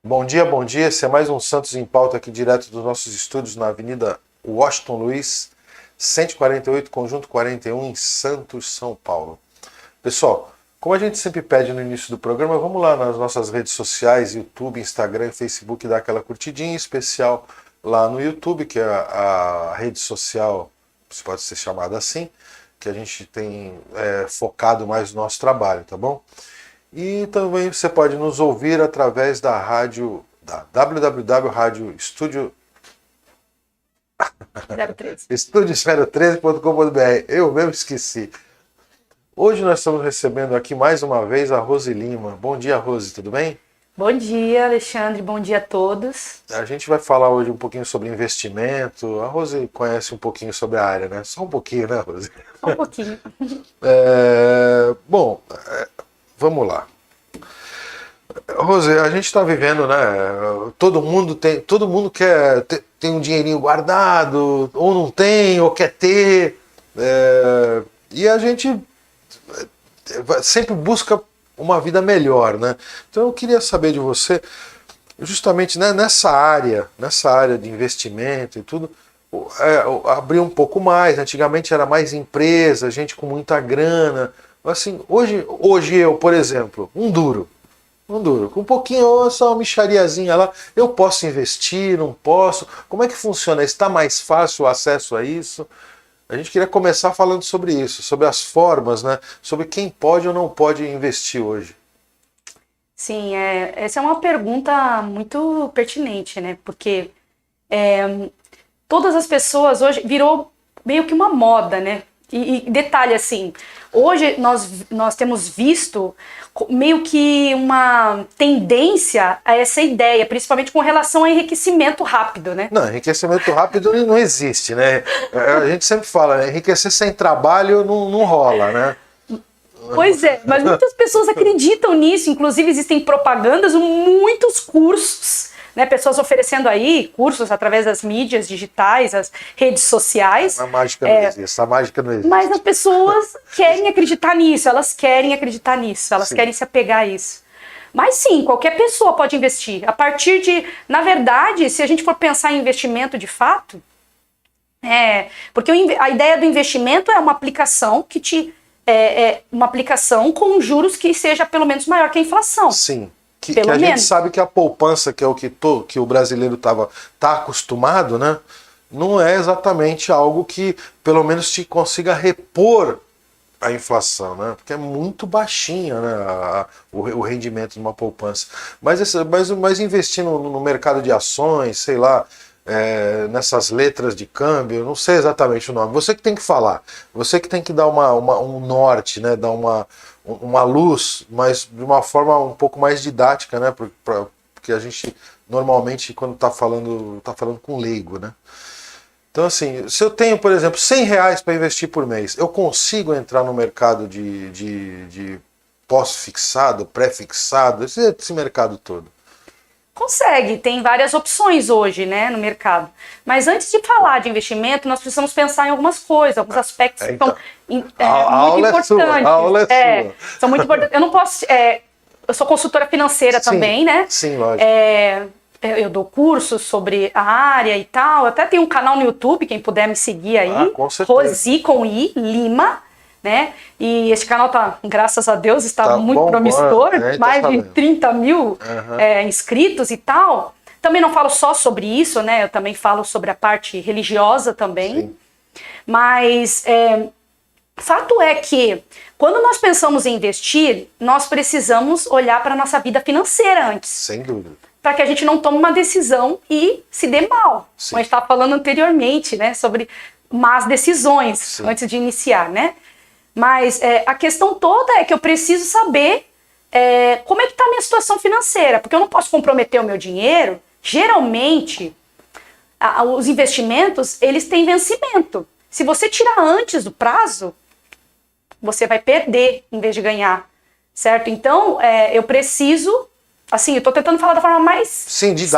Bom dia, bom dia. Esse é mais um Santos em Pauta aqui direto dos nossos estúdios na Avenida Washington Luiz, 148, Conjunto 41, em Santos, São Paulo. Pessoal, como a gente sempre pede no início do programa, vamos lá nas nossas redes sociais, YouTube, Instagram, Facebook, dar aquela curtidinha, em especial lá no YouTube, que é a rede social, se pode ser chamada assim, que a gente tem focado mais no nosso trabalho, tá bom? E também você pode nos ouvir através da rádio, da www.radiostudio... 013. Estúdio013.com.br. Eu mesmo esqueci. Hoje nós estamos recebendo aqui mais uma vez a Rose Lima. Bom dia, Rose, tudo bem? Bom dia, Alexandre, bom dia a todos. A gente vai falar hoje um pouquinho sobre investimento. A Rose conhece um pouquinho sobre a área, né? Só um pouquinho, né, Rose? Só um pouquinho. Vamos lá. Rose, a gente está vivendo, né? Todo mundo quer tem um dinheirinho guardado, ou não tem, ou quer ter. E a gente sempre busca uma vida melhor, né? Então eu queria saber de você, justamente, né, nessa área de investimento e tudo, abrir um pouco mais. Antigamente era mais empresa, gente com muita grana. Assim, hoje eu, por exemplo, um duro, com um pouquinho, só uma mixariazinha lá, eu posso investir, não posso? Como é que funciona? Está mais fácil o acesso a isso? A gente queria começar falando sobre isso, sobre as formas, né? Sobre quem pode ou não pode investir hoje. Sim, essa é uma pergunta muito pertinente, né? Porque todas as pessoas hoje virou meio que uma moda, né? E detalhe assim, hoje nós temos visto meio que uma tendência a essa ideia, principalmente com relação ao enriquecimento rápido, né? Não, enriquecimento rápido não existe, né? A gente sempre fala, né? Enriquecer sem trabalho não rola, né? Pois é, mas muitas pessoas acreditam nisso, inclusive existem propagandas, muitos cursos, né, pessoas oferecendo aí cursos através das mídias digitais, as redes sociais. A mágica não existe, a mágica não existe. Mas as pessoas querem acreditar nisso, elas Sim. querem se apegar a isso. Mas sim, qualquer pessoa pode investir. A partir de, na verdade, se a gente for pensar em investimento de fato, porque a ideia do investimento é uma aplicação uma aplicação com juros que seja pelo menos maior que a inflação. Sim. Que a gente sabe que a poupança, que é o que o brasileiro tá acostumado, né? Não é exatamente algo que pelo menos te consiga repor a inflação, né? Porque é muito baixinha, né? O rendimento de uma poupança. Mas investir no mercado de ações, sei lá, nessas letras de câmbio, não sei exatamente o nome. Você que tem que falar, você que tem que dar um norte, né? Dar uma luz, mas de uma forma um pouco mais didática, né? Porque a gente normalmente, quando está falando com leigo, né? Então, assim, se eu tenho, por exemplo, R$100 para investir por mês, eu consigo entrar no mercado de pós-fixado, pré-fixado, esse mercado todo? Consegue, tem várias opções hoje, né, no mercado. Mas antes de falar de investimento, nós precisamos pensar em algumas coisas, alguns aspectos que são muito importantes. A aula é sua. São muito importantes. Eu não posso. Eu sou consultora financeira também, né? Sim, lógico. Eu dou cursos sobre a área e tal. Eu até tenho um canal no YouTube, quem puder me seguir aí. Com certeza. Rosi com I, Lima. Né? E esse canal tá, graças a Deus, está muito promissor, mais de 30 mil inscritos e tal. Também não falo só sobre isso, né? Eu também falo sobre a parte religiosa também. Sim. Mas fato é que quando nós pensamos em investir, nós precisamos olhar para a nossa vida financeira antes. Sem dúvida. Para que a gente não tome uma decisão e se dê mal. Sim. Como a gente estava falando anteriormente, né? Sobre más decisões. Sim. Antes de iniciar, né? Mas a questão toda é que eu preciso saber como é que está a minha situação financeira, porque eu não posso comprometer o meu dinheiro. Geralmente, os investimentos, eles têm vencimento. Se você tirar antes do prazo, você vai perder em vez de ganhar, certo? Então, eu preciso... Assim, eu estou tentando falar da forma mais simples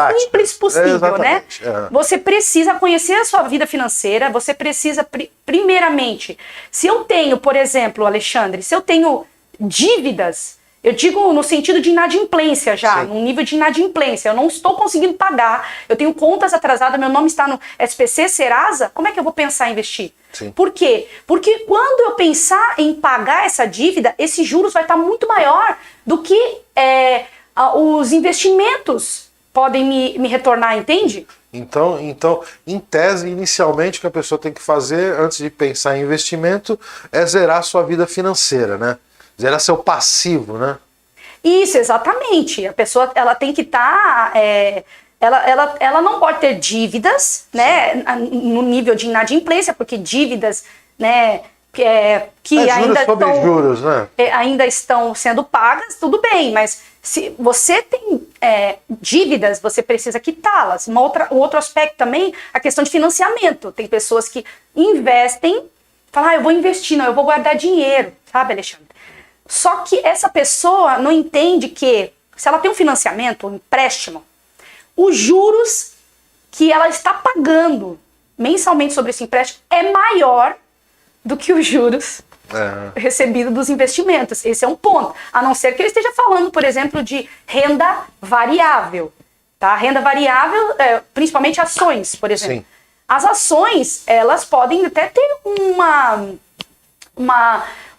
possível, né? Você precisa conhecer a sua vida financeira, você precisa, primeiramente, se eu tenho, por exemplo, Alexandre, se eu tenho dívidas, Eu digo no sentido de inadimplência já, Sim. num nível de inadimplência. Eu não estou conseguindo pagar, eu tenho contas atrasadas, meu nome está no SPC, Serasa, como é que eu vou pensar em investir? Sim. Por quê? Porque quando eu pensar em pagar essa dívida, esses juros vai estar muito maior do que os investimentos podem me retornar, entende? Então, em tese, inicialmente, o que a pessoa tem que fazer antes de pensar em investimento é zerar sua vida financeira, né? Zerar seu passivo, né? Isso, exatamente. A pessoa ela tem que estar. Ela não pode ter dívidas, né? No nível de inadimplência, porque dívidas, né? Que juros ainda sobre estão, juros, né? ainda estão sendo pagas, tudo bem, mas se você tem dívidas, você precisa quitá-las. Um outro aspecto também, a questão de financiamento. Tem pessoas que investem, falam, eu vou investir, não, eu vou guardar dinheiro, sabe, Alexandre? Só que essa pessoa não entende que, se ela tem um financiamento, um empréstimo, os juros que ela está pagando mensalmente sobre esse empréstimo é maior do que os juros recebidos dos investimentos. Esse é um ponto. A não ser que ele esteja falando, por exemplo, de renda variável. Tá? Renda variável, principalmente ações, por exemplo. Sim. As ações, elas podem até ter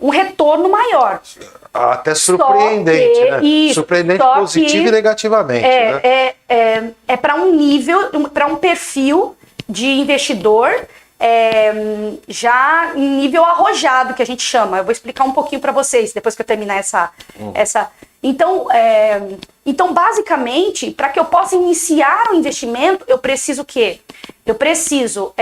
um retorno maior. Até surpreendente, né? Isso, Surpreendente positivo e negativamente. Né? É para um nível, para um perfil de investidor já em nível arrojado, que a gente chama. Eu vou explicar um pouquinho para vocês, depois que eu terminar essa... Então, basicamente, para que eu possa iniciar o investimento, eu preciso o quê? Eu preciso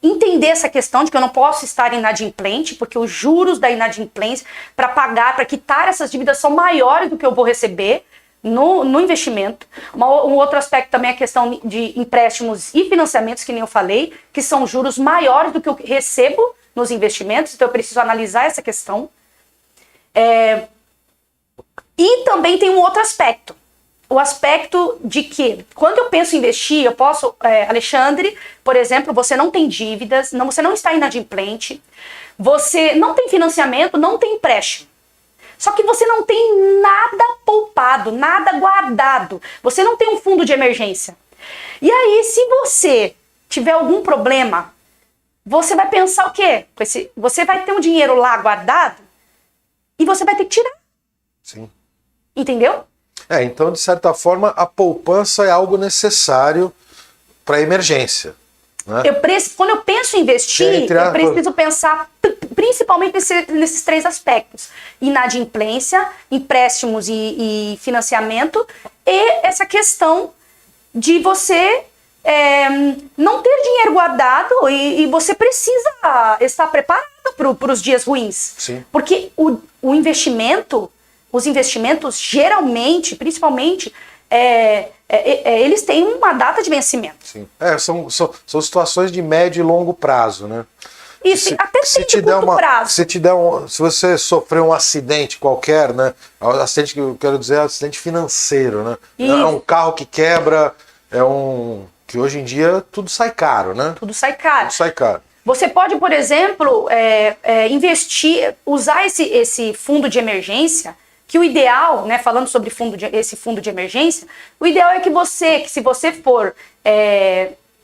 entender essa questão de que eu não posso estar inadimplente, porque os juros da inadimplência para pagar, para quitar essas dívidas são maiores do que eu vou receber no investimento. Um outro aspecto também é a questão de empréstimos e financiamentos, que nem eu falei, que são juros maiores do que eu recebo nos investimentos, então eu preciso analisar essa questão. E também tem um outro aspecto. O aspecto de que, quando eu penso em investir, eu posso... Alexandre, por exemplo, você não tem dívidas, você não está inadimplente, você não tem financiamento, não tem empréstimo. Só que você não tem nada poupado, nada guardado. Você não tem um fundo de emergência. E aí, se você tiver algum problema, você vai pensar o quê? Você vai ter um dinheiro lá guardado e você vai ter que tirar. Sim. Entendeu? Então, de certa forma, a poupança é algo necessário para emergência. Né? Quando eu penso em investir, eu preciso pensar principalmente nesses três aspectos. Inadimplência, empréstimos e financiamento, e essa questão de você não ter dinheiro guardado e você precisa estar preparado para os dias ruins. Sim. Porque os investimentos geralmente, principalmente, eles têm uma data de vencimento. Sim. São situações de médio e longo prazo, né? Isso, até sempre curto prazo. Se você sofreu um acidente qualquer, né? Acidente que eu quero dizer é acidente financeiro, né? Isso. É um carro que quebra, que hoje em dia tudo sai caro, né? Tudo sai caro. Tudo sai caro. Você pode, por exemplo, investir, usar esse fundo de emergência, que o ideal, né, falando sobre esse fundo de emergência, o ideal é que se você for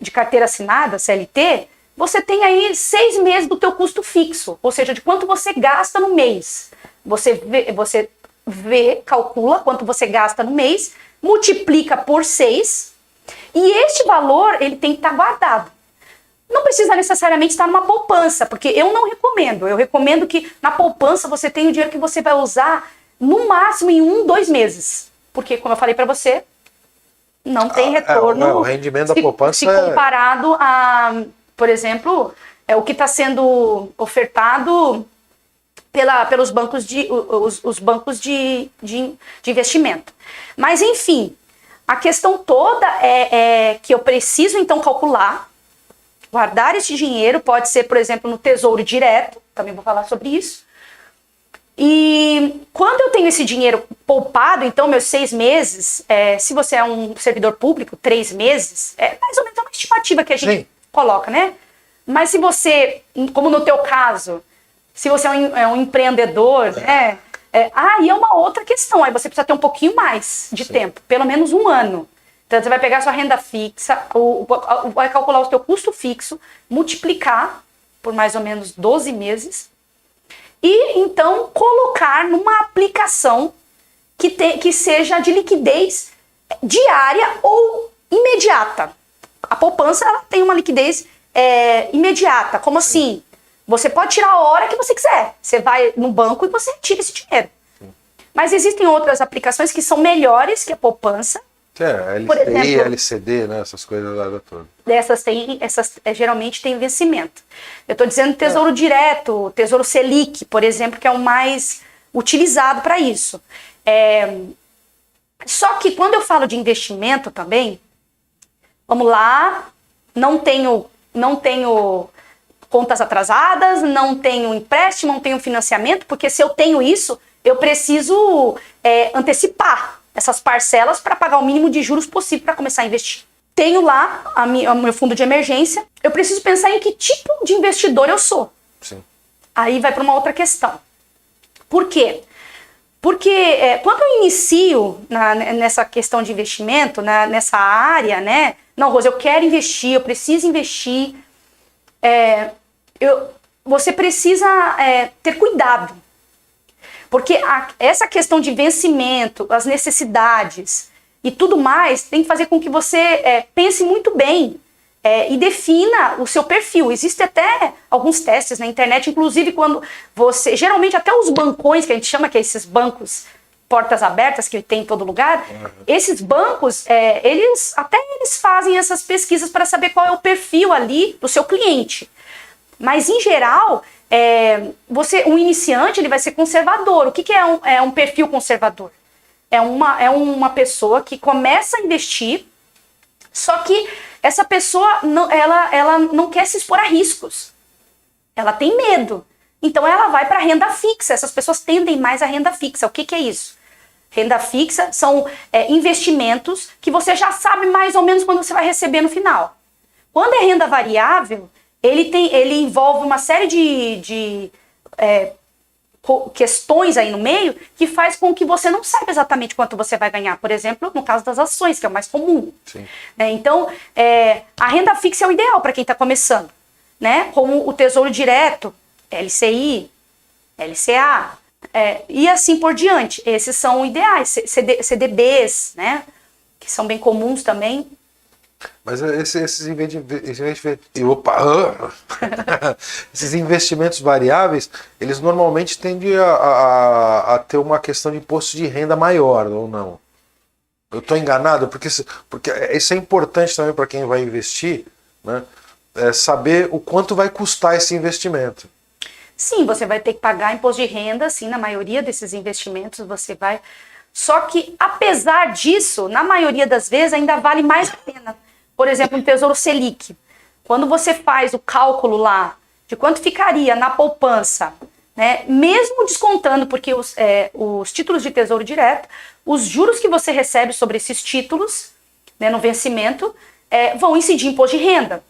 de carteira assinada, CLT, você tem aí 6 meses do teu custo fixo, ou seja, de quanto você gasta no mês. Você calcula quanto você gasta no mês, multiplica por 6, e este valor ele tem que estar guardado. Não precisa necessariamente estar numa poupança, porque eu não recomendo. Eu recomendo que na poupança você tenha o dinheiro que você vai usar no máximo em 1, 2 meses. Porque, como eu falei para você, não tem retorno. O rendimento da poupança se comparado a, por exemplo, o que está sendo ofertado pelos bancos os bancos de investimento. Mas, enfim, a questão toda é que eu preciso, então, calcular, guardar esse dinheiro, pode ser, por exemplo, no Tesouro Direto, também vou falar sobre isso. E quando eu tenho esse dinheiro poupado, então meus 6 meses, se você é um servidor público, 3 meses, é mais ou menos uma estimativa que a gente coloca, né? Mas se você, como no teu caso, se você é um empreendedor, né? E é uma outra questão. Aí você precisa ter um pouquinho mais de tempo, pelo menos 1 ano. Então você vai pegar a sua renda fixa, vai calcular o seu custo fixo, multiplicar por mais ou menos 12 meses e então colocar numa aplicação que seja de liquidez diária ou imediata. A poupança ela tem uma liquidez imediata. Como assim? Você pode tirar a hora que você quiser. Você vai no banco e você tira esse dinheiro. Mas existem outras aplicações que são melhores que a poupança. LCI, por exemplo, LCD, né? Essas coisas lá todas. Essas geralmente têm vencimento. Eu estou dizendo Tesouro Direto, Tesouro Selic, por exemplo, que é o mais utilizado para isso. Só que quando eu falo de investimento também, vamos lá, não tenho contas atrasadas, não tenho empréstimo, não tenho financiamento, porque se eu tenho isso, eu preciso antecipar essas parcelas para pagar o mínimo de juros possível para começar a investir. Tenho lá o meu fundo de emergência, eu preciso pensar em que tipo de investidor eu sou. Sim. Aí vai para uma outra questão. Por quê? Porque quando eu inicio nessa questão de investimento, nessa área, né? Não, Rose, eu quero investir, eu preciso investir. Você precisa ter cuidado. Porque essa questão de vencimento, as necessidades e tudo mais, tem que fazer com que você pense muito bem e defina o seu perfil. Existem até alguns testes na internet, inclusive quando você... Geralmente até os bancões, que a gente chama, que é esses bancos portas abertas que tem em todo lugar, esses bancos, eles fazem essas pesquisas para saber qual é o perfil ali do seu cliente. Mas, em geral, um iniciante ele vai ser conservador. O que é um perfil conservador? É uma pessoa que começa a investir, só que essa pessoa ela não quer se expor a riscos. Ela tem medo. Então, ela vai para a renda fixa. Essas pessoas tendem mais à renda fixa. O que é isso? Renda fixa são investimentos que você já sabe mais ou menos quando você vai receber no final. Quando é renda variável, ele envolve uma série de questões aí no meio que faz com que você não saiba exatamente quanto você vai ganhar. Por exemplo, no caso das ações, que é o mais comum. Sim. Então, a renda fixa é o ideal para quem está começando. Né? Como o Tesouro Direto, LCI, LCA, e assim por diante. Esses são ideais. CDBs, né? Que são bem comuns também. Mas esses investimentos variáveis, eles normalmente tendem a ter uma questão de imposto de renda maior, ou não? Eu estou enganado? Porque isso é importante também para quem vai investir, né? Saber o quanto vai custar esse investimento. Sim, você vai ter que pagar imposto de renda, sim, na maioria desses investimentos você vai... Só que, apesar disso, na maioria das vezes ainda vale mais a pena. Por exemplo, no Tesouro Selic. Quando você faz o cálculo lá de quanto ficaria na poupança, né, mesmo descontando, porque os títulos de Tesouro Direto, os juros que você recebe sobre esses títulos, né, no vencimento, vão incidir imposto de renda.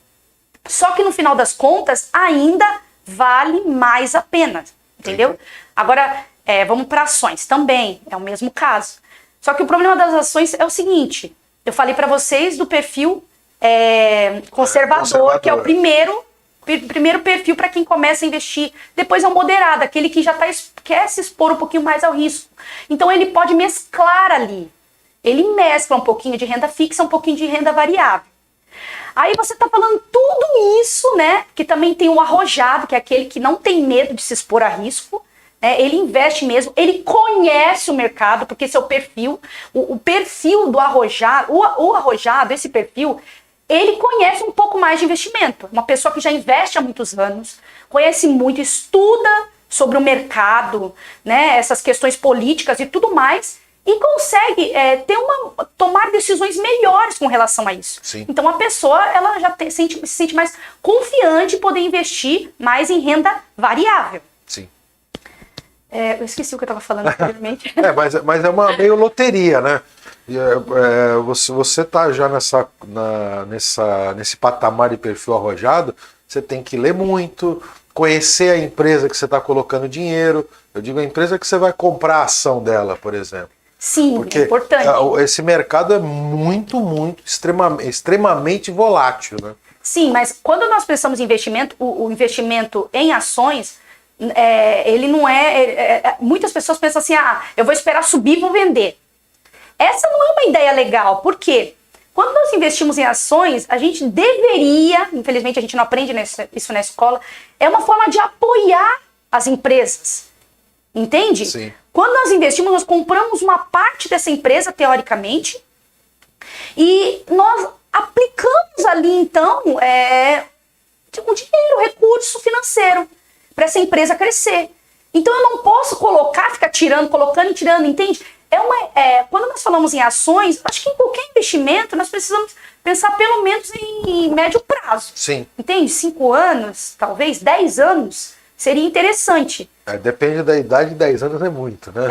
Só que no final das contas, ainda vale mais a pena, entendeu? Agora, vamos para ações, também é o mesmo caso. Só que o problema das ações é o seguinte, eu falei para vocês do perfil conservador, que é o primeiro perfil para quem começa a investir. Depois é o moderado, aquele que já quer se expor um pouquinho mais ao risco. Então ele pode mesclar ali. Ele mescla um pouquinho de renda fixa, um pouquinho de renda variável. Aí você está falando tudo isso, né? Que também tem o arrojado, que é aquele que não tem medo de se expor a risco. Ele investe mesmo, ele conhece o mercado, porque esse é o perfil. O perfil do arrojado, o arrojado, esse perfil, ele conhece um pouco mais de investimento. Uma pessoa que já investe há muitos anos, conhece muito, estuda sobre o mercado, né? Essas questões políticas e tudo mais. E consegue tomar decisões melhores com relação a isso. Sim. Então a pessoa ela já se sente mais confiante em poder investir mais em renda variável. Sim. Eu esqueci o que eu estava falando anteriormente. Mas é uma meio loteria, né? Você está já nesse patamar de perfil arrojado, você tem que ler muito, conhecer a empresa que você está colocando dinheiro. Eu digo a empresa que você vai comprar a ação dela, por exemplo. Sim, Porque é importante. esse mercado é muito, extremamente volátil, né? Sim, mas quando nós pensamos em investimento, o investimento em ações, ele não muitas pessoas pensam assim, eu vou esperar subir e vou vender. Essa não é uma ideia legal, por quê? Quando nós investimos em ações, a gente deveria, infelizmente a gente não aprende isso na escola, é uma forma de apoiar as empresas, entende? Sim. Quando nós investimos, nós compramos uma parte dessa empresa, teoricamente, e nós aplicamos ali, então, um dinheiro, recurso financeiro para essa empresa crescer. Então eu não posso ficar tirando, colocando e tirando, entende? Quando nós falamos em ações, acho que em qualquer investimento nós precisamos pensar pelo menos em médio prazo. Sim. Entende? 5 anos, talvez 10 anos, seria interessante. Depende da idade, 10 anos é muito, né?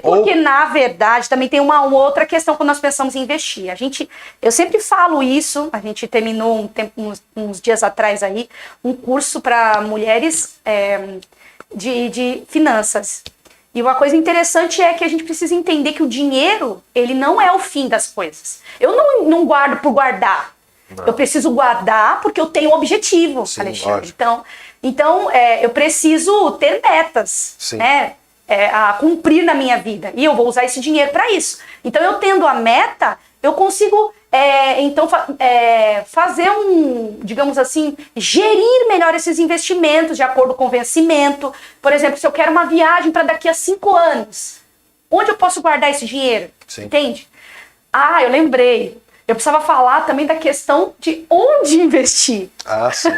Porque na verdade, também tem uma outra questão quando nós pensamos em investir. Eu sempre falo isso, a gente terminou uns dias atrás aí, um curso para mulheres de finanças. E uma coisa interessante é que a gente precisa entender que o dinheiro, ele não é o fim das coisas. Eu não guardo por guardar. Não. Eu preciso guardar porque eu tenho um objetivo, sim, Alexandre. Então eu preciso ter metas, né, a cumprir na minha vida. E eu vou usar esse dinheiro para isso. Então, eu tendo a meta, eu consigo, fazer digamos assim, gerir melhor esses investimentos de acordo com o vencimento. Por exemplo, se eu quero uma viagem para daqui a 5 anos, onde eu posso guardar esse dinheiro? Sim. Entende? Eu lembrei. Eu precisava falar também da questão de onde investir. Sim.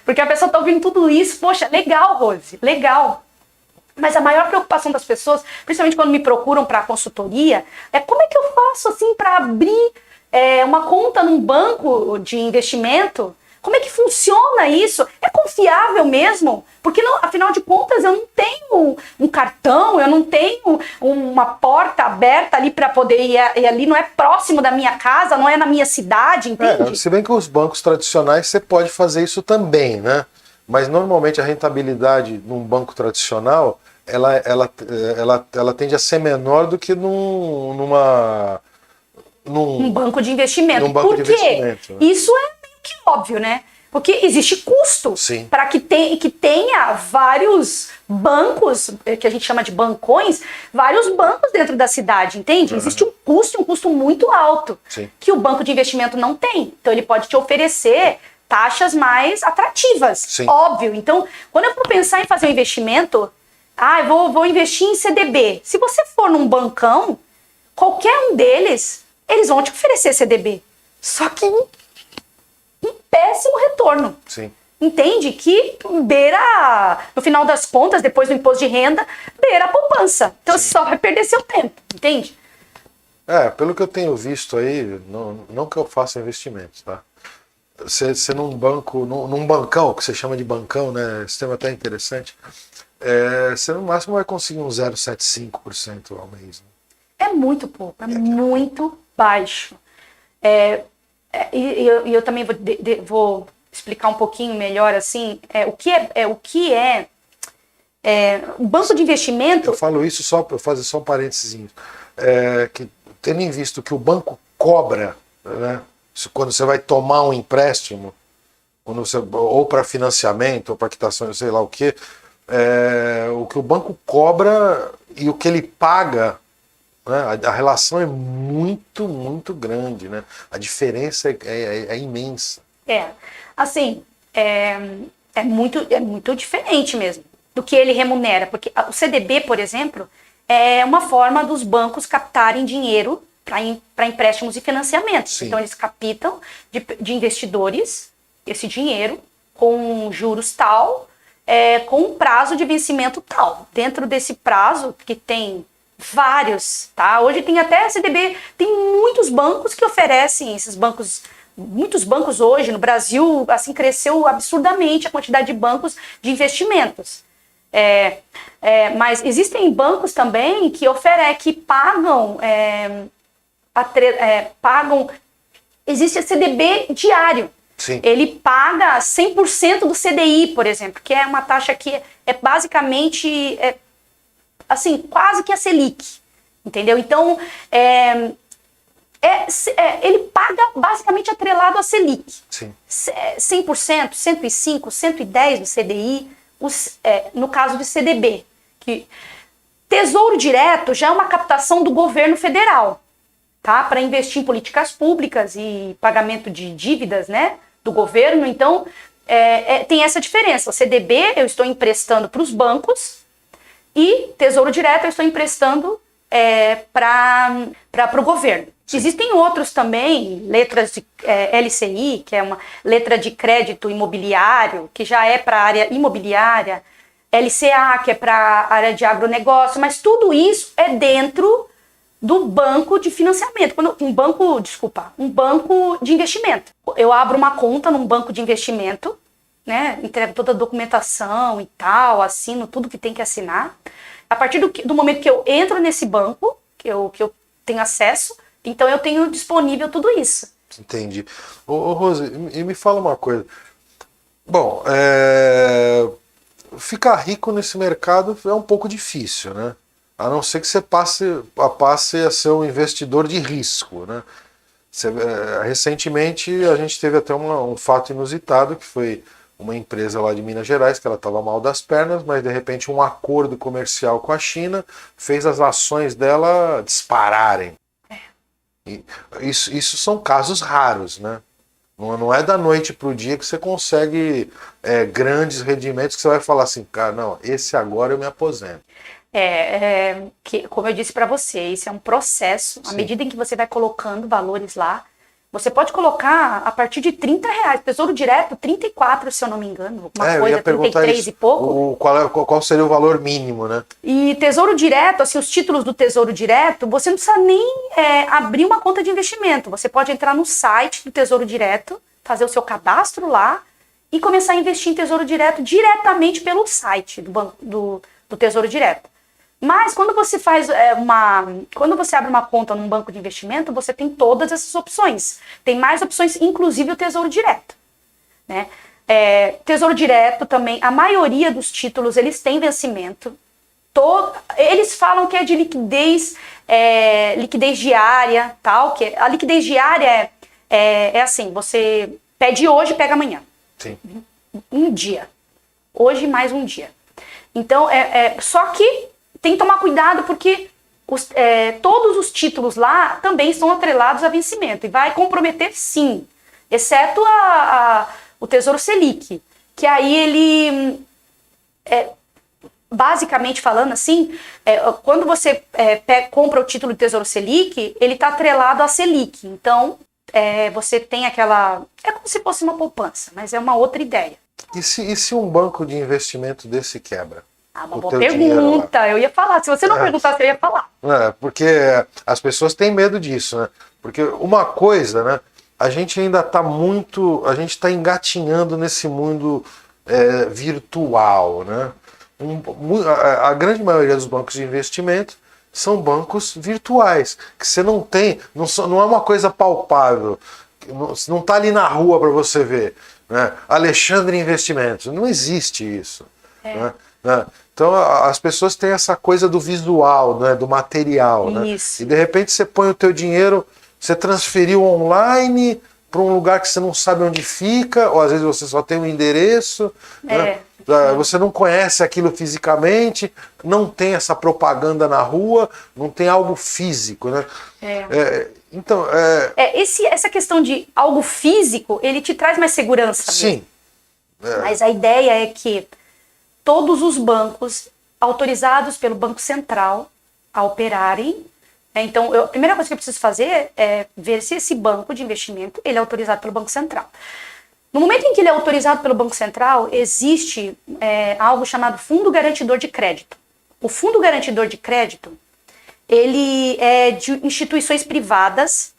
Porque a pessoa está ouvindo tudo isso. Poxa, legal, Rose, legal. Mas a maior preocupação das pessoas, principalmente quando me procuram para consultoria, é como é que eu faço assim para abrir uma conta num banco de investimento? Como é que funciona isso? É confiável mesmo? Porque, afinal de contas, eu não tenho um cartão, eu não tenho uma porta aberta ali para poder ir ali, não é próximo da minha casa, não é na minha cidade, entende? Se bem que os bancos tradicionais você pode fazer isso também, né? Mas normalmente a rentabilidade num banco tradicional, ela tende a ser menor do que num banco de investimento. Por quê? Né? Isso é meio que óbvio, né? Porque existe custo para que tenha vários bancos, que a gente chama de bancões, vários bancos dentro da cidade, entende? Existe um custo muito alto, que o banco de investimento não tem. Então ele pode te oferecer taxas mais atrativas, óbvio. Então, quando eu for pensar em fazer um investimento, eu vou investir em CDB. Se você for num bancão, qualquer um deles, eles vão te oferecer CDB. Só que um péssimo retorno. Sim. Entende? Que beira, no final das contas, depois do imposto de renda, beira a poupança. Então você só vai perder seu tempo, entende? Pelo que eu tenho visto aí, não que eu faça investimentos, tá? Você num banco, num bancão, que você chama de bancão, né? Esse tema até interessante. Você no máximo vai conseguir um 0,75% ao mês. Né? É muito pouco, é muito baixo. E eu também vou explicar um pouquinho melhor assim, o que é o banco de investimento. Eu falo isso só para fazer só um parênteses, que tendo em visto que o banco cobra, né, quando você vai tomar um empréstimo, ou para financiamento, ou para quitação, sei lá o que o banco cobra e o que ele paga, né, a relação é muito, muito grande, né? A diferença é imensa. Assim, é muito diferente mesmo do que ele remunera, porque o CDB, por exemplo, é uma forma dos bancos captarem dinheiro para empréstimos e financiamentos. Sim. Então eles captam de investidores esse dinheiro com juros tal, com um prazo de vencimento tal. Dentro desse prazo, que tem vários, tá? Hoje tem até CDB, tem muitos bancos que oferecem esses bancos. Muitos bancos hoje no Brasil, assim, cresceu absurdamente a quantidade de bancos de investimentos. Mas existem bancos também que pagam, existe CDB diário. Sim. Ele paga 100% do CDI, por exemplo, que é uma taxa que é basicamente, assim, quase que a Selic, entendeu? Então, ele paga basicamente atrelado a Selic. Sim. 100%, 105%, 110% do CDI, no caso de CDB. Que Tesouro Direto já é uma captação do governo federal, tá? Para investir em políticas públicas e pagamento de dívidas, né, do governo. Então, tem essa diferença. O CDB eu estou emprestando para os bancos e Tesouro Direto eu estou emprestando para o governo. Existem outros também, letras de LCI, que é uma letra de crédito imobiliário, que já é para a área imobiliária, LCA, que é para a área de agronegócio, mas tudo isso é dentro do banco de financiamento, um banco de investimento. Eu abro uma conta num banco de investimento, né, entrego toda a documentação e tal, assino tudo que tem que assinar. A partir do momento que eu entro nesse banco, que eu tenho acesso, então eu tenho disponível tudo isso. Entendi. Ô Rose, e me fala uma coisa. Bom, ficar rico nesse mercado é um pouco difícil, né? A não ser que você passe a ser um investidor de risco, né? Recentemente a gente teve até um fato inusitado, que foi uma empresa lá de Minas Gerais, que ela estava mal das pernas, mas de repente um acordo comercial com a China fez as ações dela dispararem. E isso são casos raros, né? Não é da noite para o dia que você consegue grandes rendimentos que você vai falar assim, cara, não, esse agora eu me aposento. Como eu disse para você, isso é um processo. Sim. À medida em que você vai colocando valores lá, você pode colocar a partir de R$30. Tesouro Direto, 34, se eu não me engano. Eu ia perguntar 33 isso. E pouco. Qual seria o valor mínimo, né? E Tesouro Direto, assim, os títulos do Tesouro Direto, você não precisa nem abrir uma conta de investimento. Você pode entrar no site do Tesouro Direto, fazer o seu cadastro lá e começar a investir em Tesouro Direto diretamente pelo site do Tesouro Direto. Mas quando você quando você abre uma conta num banco de investimento, você tem todas essas opções. Tem mais opções, inclusive o Tesouro Direto, né? Tesouro Direto também, a maioria dos títulos, eles têm vencimento. Eles falam que é de liquidez diária, tal, que a liquidez diária é assim, você pede hoje e pega amanhã. Sim. Um dia. Hoje mais um dia. Então, só que tem que tomar cuidado porque todos os títulos lá também estão atrelados a vencimento e vai comprometer sim, exceto o Tesouro Selic, que aí ele, basicamente falando assim, quando você compra o título de Tesouro Selic, ele está atrelado à Selic, então você tem aquela, como se fosse uma poupança, mas é uma outra ideia. E se um banco de investimento desse quebra? Uma boa pergunta, eu ia falar. Se você não perguntasse, eu ia falar. Porque as pessoas têm medo disso, né? Porque uma coisa, né? A gente ainda está a gente está engatinhando nesse mundo virtual, né? A grande maioria dos bancos de investimento são bancos virtuais, que você não tem, não é uma coisa palpável, não está ali na rua para você ver, né? Alexandre Investimentos, não existe isso, né? Então as pessoas têm essa coisa do visual, né, do material, né? E de repente você põe o teu dinheiro, você transferiu online para um lugar que você não sabe onde fica, ou às vezes você só tem um endereço, né? Você não conhece aquilo fisicamente, não tem essa propaganda na rua, não tem algo físico, né? Então, essa questão de algo físico, ele te traz mais segurança. Sim. Mas a ideia é que todos os bancos autorizados pelo Banco Central a operarem, então a primeira coisa que eu preciso fazer é ver se esse banco de investimento ele é autorizado pelo Banco Central. No momento em que ele é autorizado pelo Banco Central, existe algo chamado Fundo Garantidor de Crédito. O Fundo Garantidor de Crédito, ele é de instituições privadas,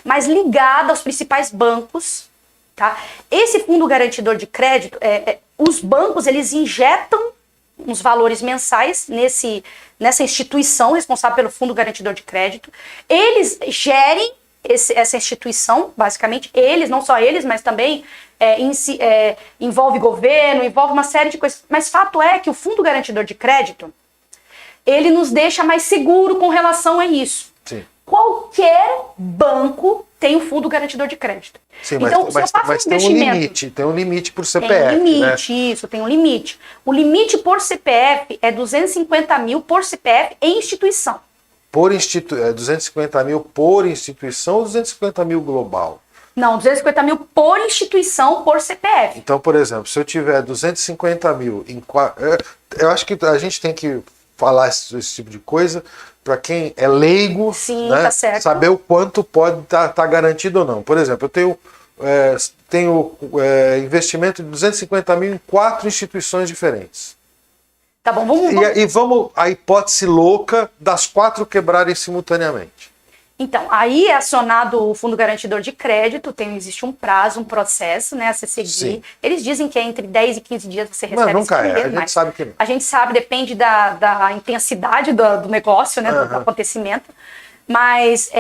mas ligado aos principais bancos, tá? Esse Fundo Garantidor de Crédito, os bancos, eles injetam uns valores mensais nessa instituição responsável pelo Fundo Garantidor de Crédito, eles gerem essa instituição, basicamente, eles, não só eles, mas também envolve governo, envolve uma série de coisas. Mas fato é que o Fundo Garantidor de Crédito, ele nos deixa mais seguro com relação a isso. Sim. Qualquer banco tem o Fundo Garantidor de Crédito. Sim, então, mas tem um limite por CPF, tem um limite, né? Isso, tem um limite. O limite por CPF é 250 mil por CPF e instituição. 250 mil por instituição ou 250 mil global? Não, 250 mil por instituição por CPF. Então, por exemplo, se eu tiver 250 mil em... Eu acho que a gente tem que falar esse tipo de coisa para quem é leigo, sim, né, tá certo, saber o quanto pode estar garantido ou não. Por exemplo, eu tenho investimento de 250 mil em 4 instituições diferentes. Tá bom, vamos... E vamos a hipótese louca das 4 quebrarem simultaneamente. Então, aí é acionado o Fundo Garantidor de Crédito, existe um prazo, um processo, né, a se seguir. Sim. Eles dizem que é entre 10 e 15 dias você recebe Não, nunca esse dinheiro, a gente sabe que não. A gente sabe, depende da intensidade do negócio, né, do acontecimento. Mas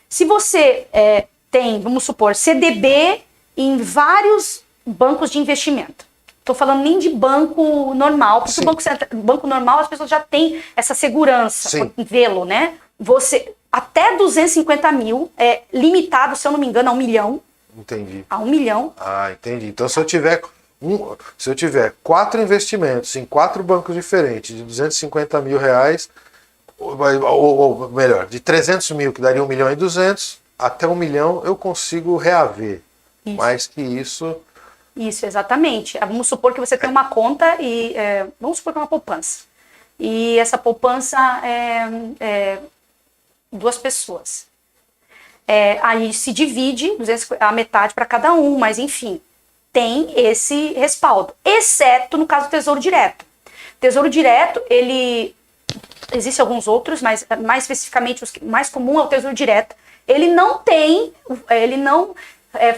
se você tem, vamos supor, CDB em vários bancos de investimento. Estou falando nem de banco normal, porque o banco normal as pessoas já têm essa segurança, por vê-lo, né? Até 250 mil é limitado, se eu não me engano, a 1 milhão. Entendi. A 1 milhão. Ah, entendi. Então, se eu tiver 4 investimentos em 4 bancos diferentes de 250 mil reais, ou melhor, de 300 mil, que daria 1 milhão e 200, até 1 milhão eu consigo reaver. Isso. Mais que isso... Isso, exatamente. Vamos supor que você tem uma conta e... vamos supor que é uma poupança. E essa poupança é 2 pessoas. Aí se divide a metade para cada um, mas enfim, tem esse respaldo. Exceto no caso do Tesouro Direto. Tesouro Direto, existem alguns outros, mas mais especificamente o mais comum é o Tesouro Direto. Ele não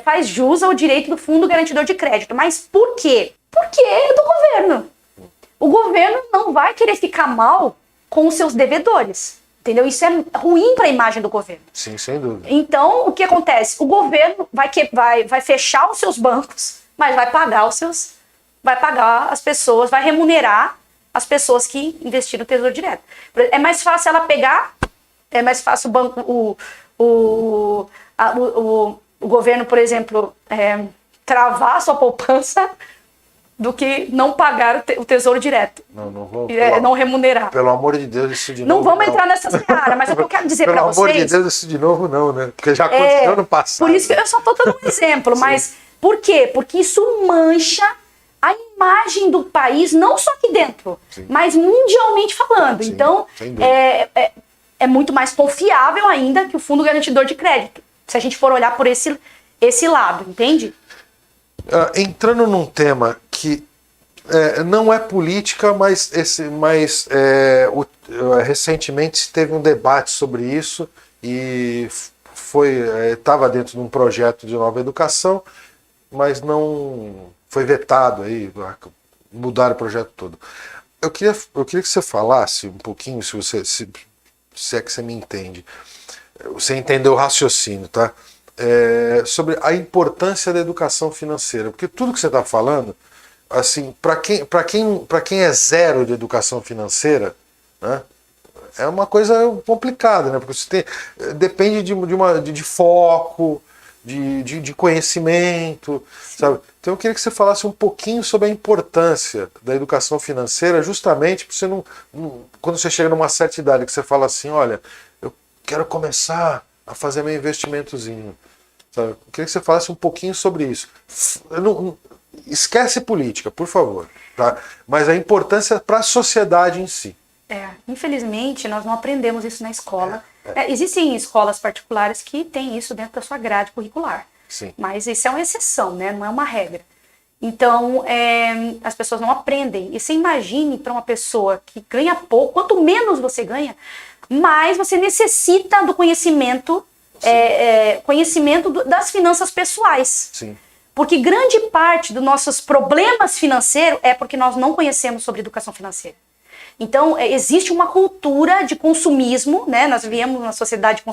faz jus ao direito do Fundo Garantidor de Crédito. Mas por quê? Porque é do governo. O governo não vai querer ficar mal com os seus devedores. Entendeu? Isso é ruim para a imagem do governo. Sim, sem dúvida. Então, o que acontece? O governo vai fechar os seus bancos, mas vai pagar as pessoas, vai remunerar as pessoas que investiram no Tesouro Direto. É mais fácil ela pegar, é mais fácil o banco, o governo, por exemplo, travar a sua poupança do que não pagar o Tesouro Direto. Não vou. Não remunerar. Pelo amor de Deus, isso de novo. Não vamos entrar nessa seara, mas o que eu quero dizer para vocês... Pelo amor de Deus, isso de novo não, né? Porque já aconteceu no passado. Por isso que eu só estou dando um exemplo, mas por quê? Porque isso mancha a imagem do país, não só aqui dentro, mas mundialmente falando. Sim, então, é muito mais confiável ainda que o Fundo Garantidor de Crédito, se a gente for olhar por esse lado, entende? Entrando num tema que não é política, mas recentemente teve um debate sobre isso e estava dentro de um projeto de nova educação, mas não foi vetado aí, mudaram o projeto todo. Eu queria que você falasse um pouquinho, se é que você me entende, você entendeu o raciocínio, tá? Sobre a importância da educação financeira, porque tudo que você está falando, assim, para quem é zero de educação financeira, né, é uma coisa complicada, né? Porque você depende de foco, de conhecimento, sabe? Então eu queria que você falasse um pouquinho sobre a importância da educação financeira, justamente para você quando você chega numa certa idade que você fala assim, olha, eu quero começar a fazer meu investimentozinho. Sabe? Eu queria que você falasse um pouquinho sobre isso. Esquece política, por favor. Tá? Mas a importância para a sociedade em si. Infelizmente, nós não aprendemos isso na escola. Existem escolas particulares que têm isso dentro da sua grade curricular. Sim. Mas isso é uma exceção, né? Não é uma regra. Então, as pessoas não aprendem. E você imagine para uma pessoa que ganha pouco, quanto menos você ganha, mais você necessita do conhecimento, das finanças pessoais. Sim. Porque grande parte dos nossos problemas financeiros é porque nós não conhecemos sobre educação financeira. Então, existe uma cultura de consumismo, né? Nós vivemos numa sociedade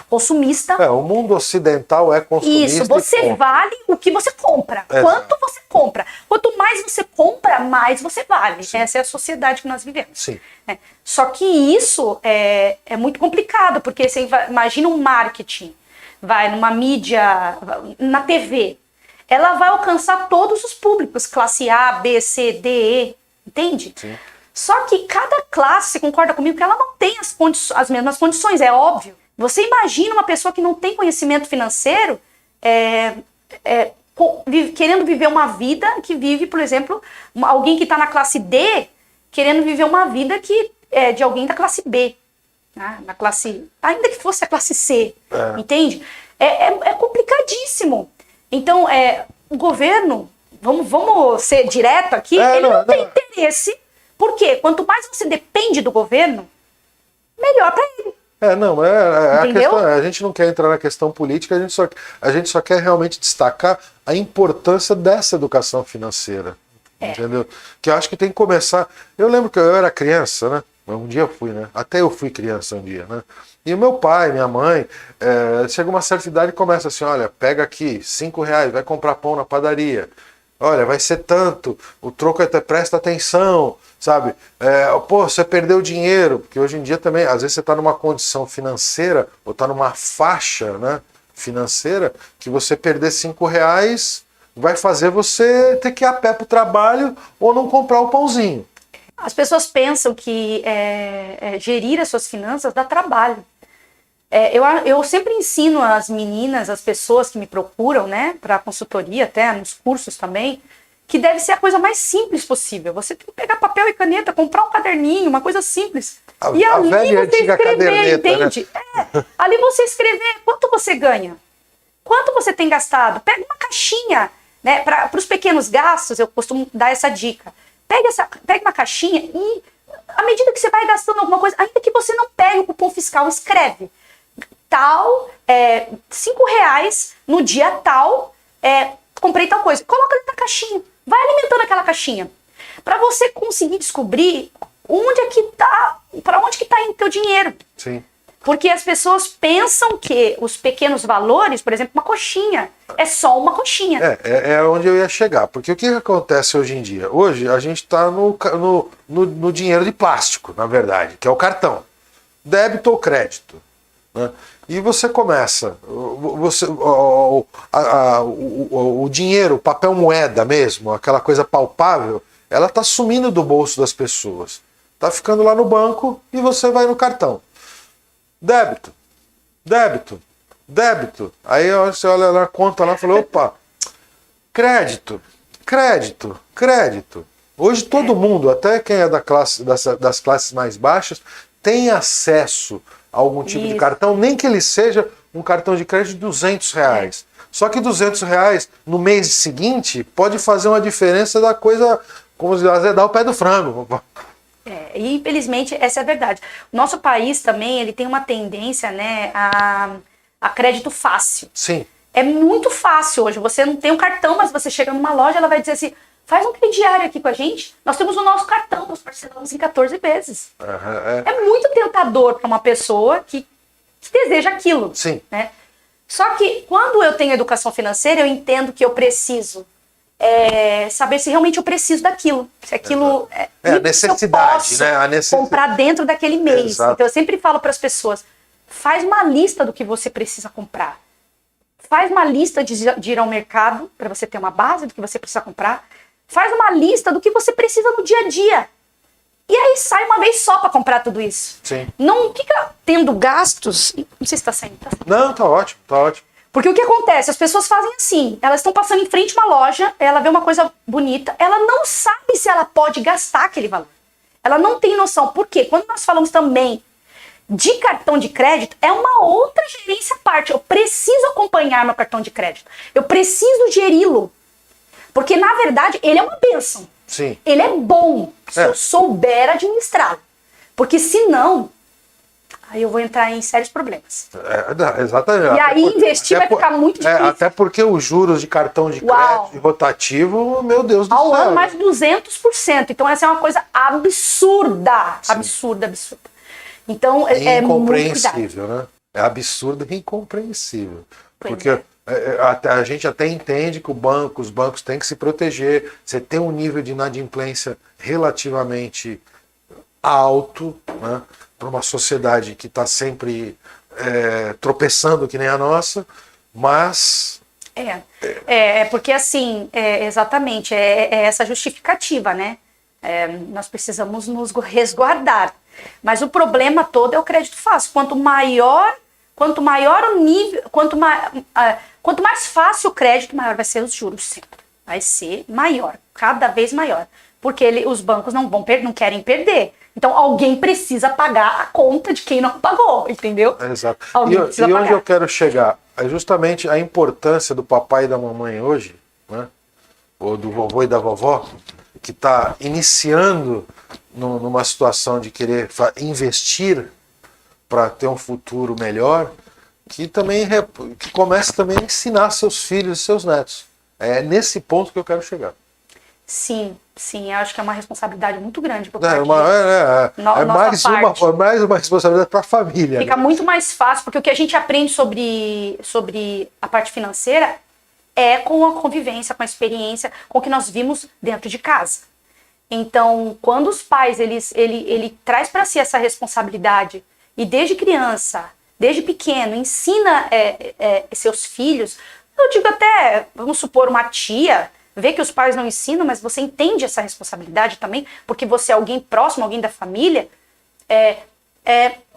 consumista. O mundo ocidental é consumista. Isso, você vale o que você compra. Exato. Quanto você compra. Quanto mais você compra, mais você vale. Sim. Essa é a sociedade que nós vivemos. Sim. Só que isso é muito complicado, porque você imagina um marketing, vai numa mídia, na TV, ela vai alcançar todos os públicos, classe A, B, C, D, E, entende? Sim. Só que cada classe, você concorda comigo, que ela não tem as mesmas condições, é óbvio. Você imagina uma pessoa que não tem conhecimento financeiro querendo viver uma vida que vive, por exemplo, alguém que está na classe D querendo viver uma vida que é de alguém da classe B, né? Na classe, ainda que fosse a classe C, entende? É complicadíssimo. Então, o governo, vamos ser direto aqui, ele não tem interesse. Por quê? Quanto mais você depende do governo, melhor para ele. A questão, a gente não quer entrar na questão política, a gente só quer realmente destacar a importância dessa educação financeira. Entendeu? Que eu acho que tem que começar. Eu lembro que eu era criança, né? Um dia eu fui, né? Até eu fui criança um dia, né? E o meu pai, minha mãe, chega uma certa idade e começa assim: olha, pega aqui R$5, vai comprar pão na padaria. Olha, vai ser tanto, o troco até presta atenção, sabe? Você perdeu dinheiro, porque hoje em dia também, às vezes você está numa condição financeira, ou está numa faixa, né, financeira, que você perder R$5 vai fazer você ter que ir a pé para o trabalho ou não comprar o pãozinho. As pessoas pensam que gerir as suas finanças dá trabalho. Eu sempre ensino as meninas, as pessoas que me procuram, né, para consultoria, até nos cursos também, que deve ser a coisa mais simples possível. Você tem que pegar papel e caneta, comprar um caderninho, uma coisa simples. E ali você escrever, entende? Né? Ali você escrever quanto você ganha, quanto você tem gastado. Pega uma caixinha, né, para os pequenos gastos, eu costumo dar essa dica. Pega uma caixinha e, à medida que você vai gastando alguma coisa, ainda que você não pegue o cupom fiscal, escreve. R$5 no dia tal, comprei tal coisa. Coloca dentro da caixinha. Vai alimentando aquela caixinha. Para você conseguir descobrir para onde que tá indo o teu dinheiro. Sim. Porque as pessoas pensam que os pequenos valores, por exemplo, uma coxinha, é só uma coxinha. É onde eu ia chegar. Porque o que acontece hoje em dia? Hoje a gente está no dinheiro de plástico, na verdade, que é o cartão. Débito ou crédito. Né? E você começa, o dinheiro, o papel moeda mesmo, aquela coisa palpável, ela está sumindo do bolso das pessoas. Está ficando lá no banco e você vai no cartão. Débito, débito, débito. Aí você olha na conta lá e fala, opa, crédito, crédito, crédito. Hoje todo mundo, até quem é das classes mais baixas, tem acesso a algum tipo de cartão, nem que ele seja um cartão de crédito de R$200. Só que R$200 no mês seguinte pode fazer uma diferença da coisa, como se azedar o pé do frango. E infelizmente essa é a verdade. O nosso país também, ele tem uma tendência, né, a crédito fácil. Sim. É muito fácil hoje. Você não tem um cartão, mas você chega numa loja, ela vai dizer assim, faz um crediário aqui com a gente. Nós temos o nosso cartão, nós parcelamos em 14 vezes. É muito tentador para uma pessoa que deseja aquilo. Sim. Né? Só que quando eu tenho educação financeira, eu entendo que eu preciso saber se realmente eu preciso daquilo. Se aquilo a necessidade, né? Comprar dentro daquele mês. Exato. Então eu sempre falo para as pessoas, faz uma lista do que você precisa comprar. Faz uma lista de ir ao mercado, para você ter uma base do que você precisa comprar. Faz uma lista do que você precisa no dia a dia. E aí sai uma vez só para comprar tudo isso. Sim. Não fica tendo gastos. Não sei se está saindo. Não, tá ótimo, tá ótimo. Porque o que acontece? As pessoas fazem assim. Elas estão passando em frente a uma loja, ela vê uma coisa bonita, ela não sabe se ela pode gastar aquele valor. Ela não tem noção. Por quê? Quando nós falamos também de cartão de crédito, é uma outra gerência à parte. Eu preciso acompanhar meu cartão de crédito. Eu preciso geri-lo. Porque, na verdade, ele é uma bênção. Sim. Ele é bom, se eu souber administrá-lo. Porque, senão, aí eu vou entrar em sérios problemas. Não, exatamente. E aí investir vai ficar muito difícil. Até porque os juros de cartão de crédito rotativo, meu Deus do Ao céu. ano mais 200%. Então essa é uma coisa absurda. Sim. Absurda. Então é muito cuidado. Incompreensível, né? É absurdo e incompreensível. Pois Porque é. a gente até entende que os bancos têm que se proteger. Você tem um nível de inadimplência relativamente alto, né, para uma sociedade que está sempre tropeçando que nem a nossa, mas... Porque assim, exatamente, essa justificativa, né? Nós precisamos nos resguardar. Mas o problema todo é o crédito fácil. Quanto maior o nível, quanto mais fácil o crédito, maior vai ser os juros sempre. Vai ser maior, cada vez maior. Porque os bancos não querem perder. Então alguém precisa pagar a conta de quem não pagou, entendeu? Exato. E onde eu quero chegar? É justamente a importância do papai e da mamãe hoje, né? Ou do vovô e da vovó, que está iniciando numa situação de querer investir para ter um futuro melhor, que comece também a ensinar seus filhos e seus netos. É nesse ponto que eu quero chegar. Sim, eu acho que é uma responsabilidade muito grande por É mais uma responsabilidade para a família. Fica né? muito mais fácil, porque o que a gente aprende sobre a parte financeira é com a convivência, com a experiência, com o que nós vimos dentro de casa. Então, quando os pais, ele traz para si essa responsabilidade e desde criança, desde pequeno, ensina seus filhos, eu digo até, vamos supor, uma tia, vê que os pais não ensinam, mas você entende essa responsabilidade também, porque você é alguém próximo, alguém da família,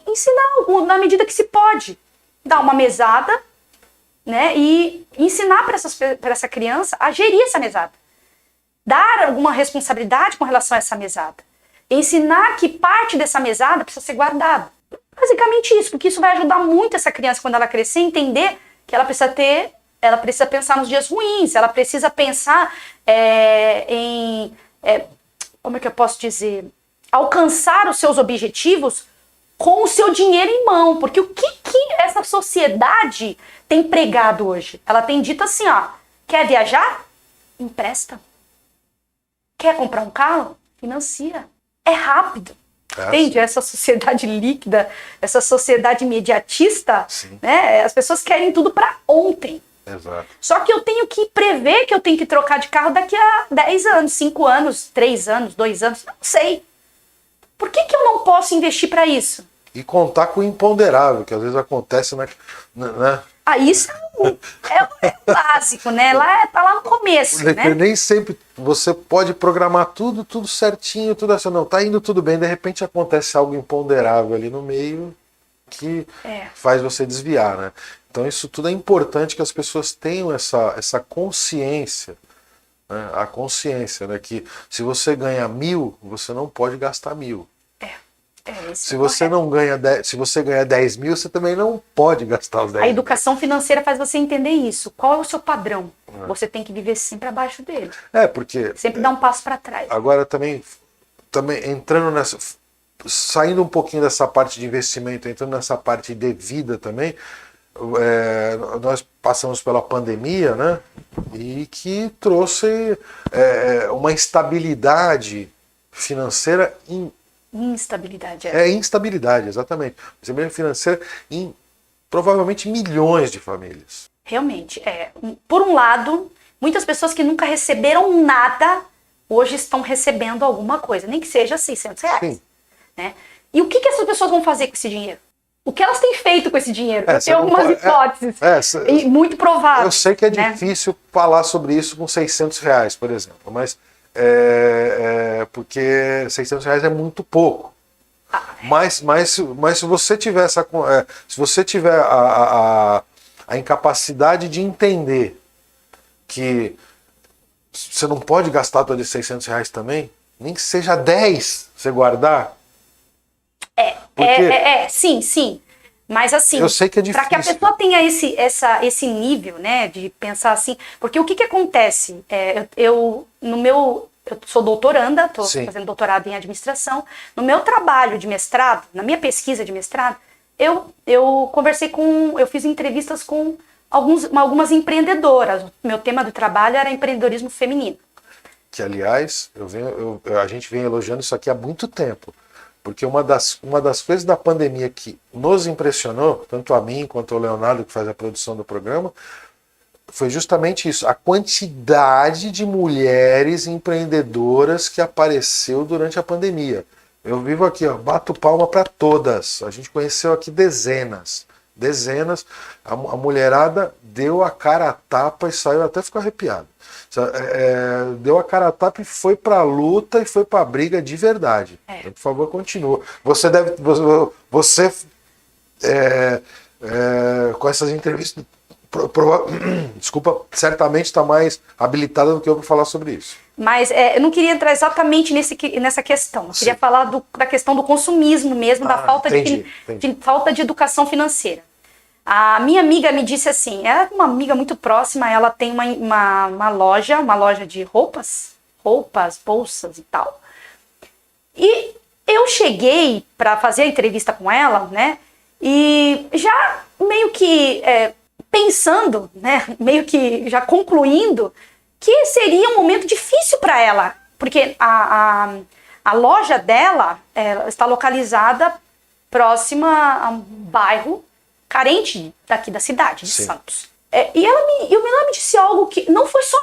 ensinar algo na medida que se pode. Dar uma mesada, né, e ensinar para essa criança a gerir essa mesada. Dar alguma responsabilidade com relação a essa mesada. Ensinar que parte dessa mesada precisa ser guardada. Basicamente isso, porque isso vai ajudar muito essa criança quando ela crescer a entender que ela precisa pensar nos dias ruins, ela precisa pensar como é que eu posso dizer? Alcançar os seus objetivos com o seu dinheiro em mão. Porque o que essa sociedade tem pregado hoje? Ela tem dito assim, ó, quer viajar? Empresta. Quer comprar um carro? Financia. É rápido. Entende? Essa sociedade líquida, essa sociedade imediatista, né? As pessoas querem tudo para ontem. Exato. Só que eu tenho que prever que eu tenho que trocar de carro daqui a 10 anos, 5 anos, 3 anos, 2 anos, não sei. Por que eu não posso investir para isso? E contar com o imponderável, que às vezes acontece né? Isso é o básico, né? Tá lá no começo, né? Nem sempre você pode programar tudo certinho, tudo assim. Não, tá indo tudo bem, de repente acontece algo imponderável ali no meio que faz você desviar, né? Então isso tudo é importante que as pessoas tenham essa consciência, né? A consciência, né? Que se você ganha 1.000, você não pode gastar 1.000. Se você se você ganha 10.000, você também não pode gastar os 10.000. A educação financeira faz você entender isso. Qual é o seu padrão? Você tem que viver sempre abaixo dele. Porque... Sempre dar um passo para trás. Agora também entrando nessa... Saindo um pouquinho dessa parte de investimento, entrando nessa parte de vida também, nós passamos pela pandemia, né? E que trouxe uma instabilidade financeira Instabilidade. Instabilidade, exatamente. Instabilidade financeira em provavelmente milhões de famílias. Realmente. Por um lado, muitas pessoas que nunca receberam nada, hoje estão recebendo alguma coisa, nem que seja R$600. Sim. Né? E o que essas pessoas vão fazer com esse dinheiro? O que elas têm feito com esse dinheiro? Eu tenho algumas hipóteses. E muito provável. Eu sei que é né? difícil falar sobre isso com R$600, por exemplo, mas porque R$600 é muito pouco. Mas se você tiver a incapacidade de entender que você não pode gastar todo esses R$600 também, nem que seja 10 você guardar. Sim. Mas assim, eu sei que é difícil. Para que a pessoa tenha esse nível, né, de pensar assim, porque o que acontece? Eu sou doutoranda, estou fazendo doutorado em administração. No meu trabalho de mestrado, na minha pesquisa de mestrado, eu conversei eu fiz entrevistas com algumas empreendedoras. Meu tema do trabalho era empreendedorismo feminino. Que, aliás, a gente vem elogiando isso aqui há muito tempo. Porque uma das coisas da pandemia que nos impressionou, tanto a mim quanto ao Leonardo, que faz a produção do programa, foi justamente isso. A quantidade de mulheres empreendedoras que apareceu durante a pandemia. Eu vivo aqui, ó, bato palma para todas. A gente conheceu aqui dezenas. A mulherada deu a cara a tapa e saiu, até ficou arrepiado. Deu a cara a tapa e foi pra luta e foi pra briga de verdade. Então, por favor, continua. Você com essas entrevistas, desculpa, certamente está mais habilitada do que eu para falar sobre isso. Mas eu não queria entrar exatamente nessa questão. Eu queria falar da questão do consumismo mesmo, da falta de falta de educação financeira. A minha amiga me disse assim, ela é uma amiga muito próxima, ela tem uma loja de roupas, bolsas e tal. E eu cheguei para fazer a entrevista com ela, né? E já meio que pensando, né? Meio que já concluindo que seria um momento difícil para ela, porque a loja dela está localizada próxima a um bairro carente daqui da cidade de Santos. E ela me disse algo que não foi só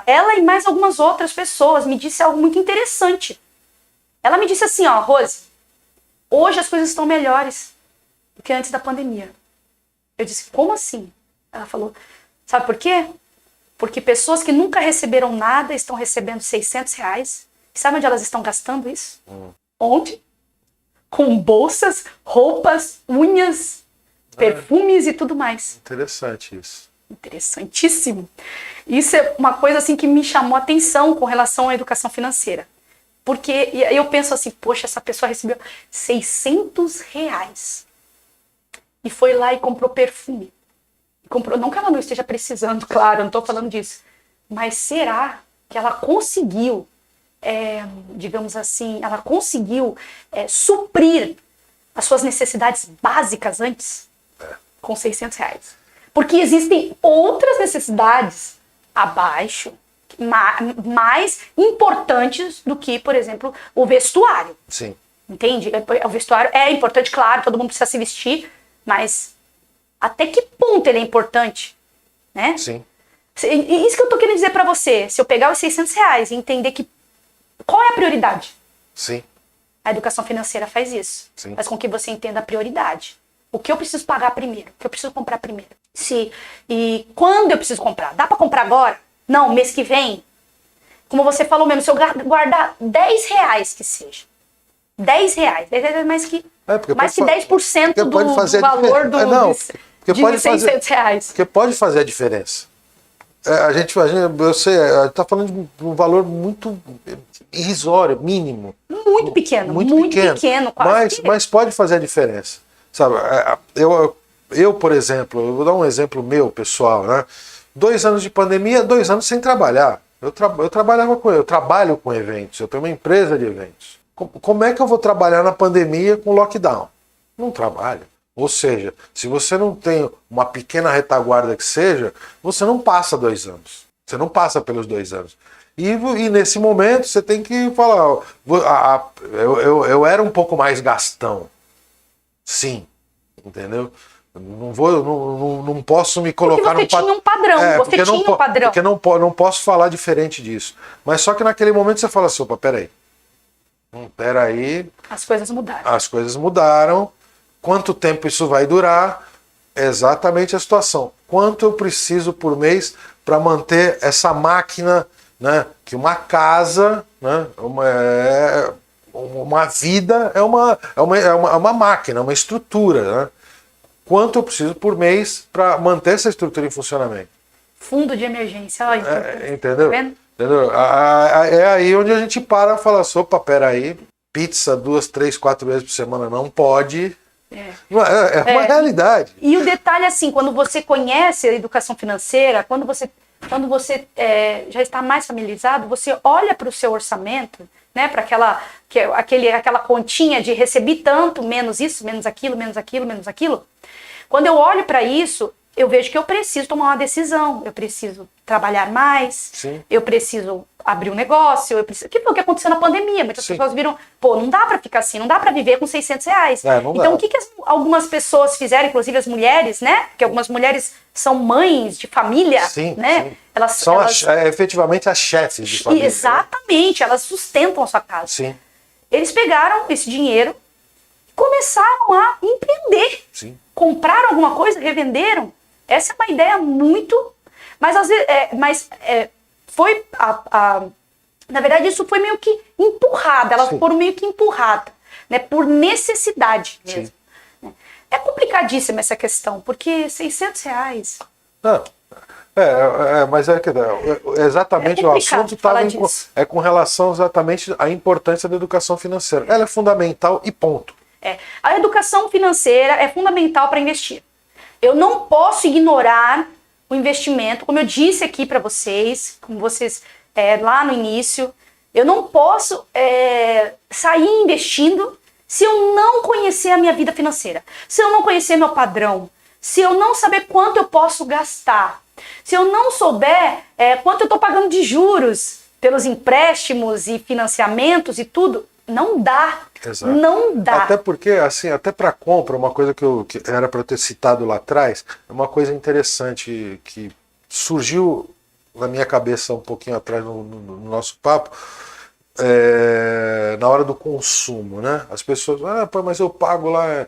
ela e mais algumas outras pessoas me disse algo muito interessante. Ela me disse assim, ó, Rose, hoje as coisas estão melhores do que antes da pandemia. Eu disse, como assim? Ela falou, sabe por quê? Porque pessoas que nunca receberam nada estão recebendo R$600. E sabe onde elas estão gastando isso? Onde? Com bolsas, roupas, unhas, perfumes e tudo mais. Interessante isso. Interessantíssimo. Isso é uma coisa assim que me chamou a atenção com relação à educação financeira. Porque eu penso assim, poxa, essa pessoa recebeu R$600 e foi lá e comprou perfume. Não que ela não esteja precisando, claro, eu não estou falando disso. Mas será que ela conseguiu, digamos assim, suprir as suas necessidades básicas antes? Com R$600. Porque existem outras necessidades abaixo, mais importantes do que, por exemplo, o vestuário. Sim. Entende? O vestuário é importante, claro, todo mundo precisa se vestir, mas até que ponto ele é importante? Né? Sim. E isso que eu tô querendo dizer pra você. Se eu pegar os R$600 e entender qual é a prioridade? Sim. A educação financeira faz isso. Sim. Faz com que você entenda a prioridade. O que eu preciso pagar primeiro? O que eu preciso comprar primeiro? E quando eu preciso comprar? Dá pra comprar agora? Não, mês que vem? Como você falou mesmo, se eu guardar R$10 que seja. R$10 é mais que 10% do valor de R$600. Porque pode fazer a diferença. Eu sei, está falando de um valor muito irrisório, mínimo. Muito pequeno, muito pequeno quase. Mas pode fazer a diferença. Sabe, eu, por exemplo, eu vou dar um exemplo meu, pessoal, né? 2 anos de pandemia, 2 anos sem trabalhar. Eu trabalho com eventos, eu tenho uma empresa de eventos. Como é que eu vou trabalhar na pandemia com lockdown? Não trabalho. Ou seja, se você não tem uma pequena retaguarda que seja, você não passa 2 anos. Você não passa pelos 2 anos. E nesse momento você tem que falar, eu era um pouco mais gastão. Sim, entendeu? Não posso me colocar porque você tinha um padrão, Porque não posso falar diferente disso. Mas só que naquele momento você fala assim, opa, peraí. As coisas mudaram. As coisas mudaram. Quanto tempo isso vai durar? Exatamente a situação. Quanto eu preciso por mês para manter essa máquina, né? Que uma casa, né? Uma vida é uma máquina, uma estrutura, né? Quanto eu preciso por mês para manter essa estrutura em funcionamento? Fundo de emergência, olha. Entendeu? Tá vendo? Entendeu? É aí onde a gente para e fala, opa, peraí, pizza 2, 3, 4 vezes por semana não pode. É uma realidade. E o detalhe assim, quando você conhece a educação financeira, quando você já está mais familiarizado, você olha para o seu orçamento né? Para aquela continha de receber tanto, menos isso, menos aquilo, menos aquilo, menos aquilo. Quando eu olho para isso, eu vejo que eu preciso tomar uma decisão, eu preciso trabalhar mais, Sim. eu preciso abrir um negócio, que foi o que aconteceu na pandemia. Muitas pessoas viram, pô, não dá para ficar assim, não dá para viver com R$600. Não então dá. o que algumas pessoas fizeram, inclusive as mulheres, né? Porque algumas mulheres são mães de família, Sim, né? sim. Elas São efetivamente as chefes de família. Exatamente, elas sustentam a sua casa. Sim. Eles pegaram esse dinheiro e começaram a empreender. Sim. Compraram alguma coisa, revenderam. Essa é uma ideia muito... Mas às vezes... foi... na verdade, isso foi meio que empurrado. Elas foram meio que empurradas. Né, por necessidade mesmo. Sim. É complicadíssima essa questão, porque R$600... Não, mas exatamente o assunto estava com relação exatamente à importância da educação financeira. Ela é fundamental e ponto. A educação financeira é fundamental para investir. Eu não posso ignorar o investimento, como eu disse aqui para vocês, como vocês lá no início, eu não posso sair investindo se eu não conhecer a minha vida financeira, se eu não conhecer meu padrão, se eu não saber quanto eu posso gastar, se eu não souber quanto eu estou pagando de juros pelos empréstimos e financiamentos e tudo, não dá. Exato. Não dá. Até porque, assim, até para compra, uma coisa que era para eu ter citado lá atrás, é uma coisa interessante que surgiu na minha cabeça um pouquinho atrás no nosso papo, na hora do consumo, né? As pessoas, pô, mas eu pago lá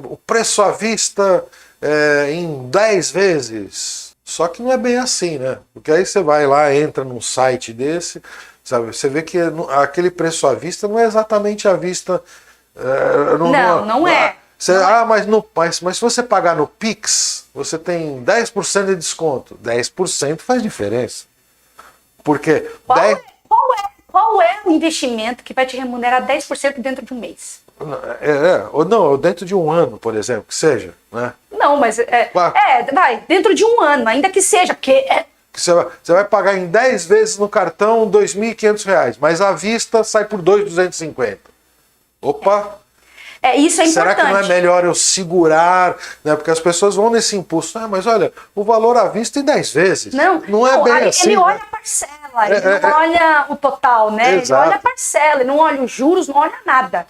o preço à vista em 10 vezes. Só que não é bem assim, né? Porque aí você vai lá, entra num site desse, sabe? Você vê que aquele preço à vista não é exatamente à vista. Não é. Mas se você pagar no Pix, você tem 10% de desconto. 10% faz diferença. Porque qual é o investimento que vai te remunerar 10% dentro de um mês? Ou não, dentro de um ano, por exemplo, que seja, né? Não, mas vai, dentro de um ano, ainda que seja, porque Você vai pagar em 10 vezes no cartão R$2.500, mas à vista sai por R$2.250. Opa! Isso é importante. Será que não é melhor eu segurar? Né? Porque as pessoas vão nesse impulso. Mas olha, o valor à vista em 10 vezes. Não é bem assim. Ele olha a parcela, ele não olha o total, né? Exato. Ele olha a parcela, ele não olha os juros, não olha nada.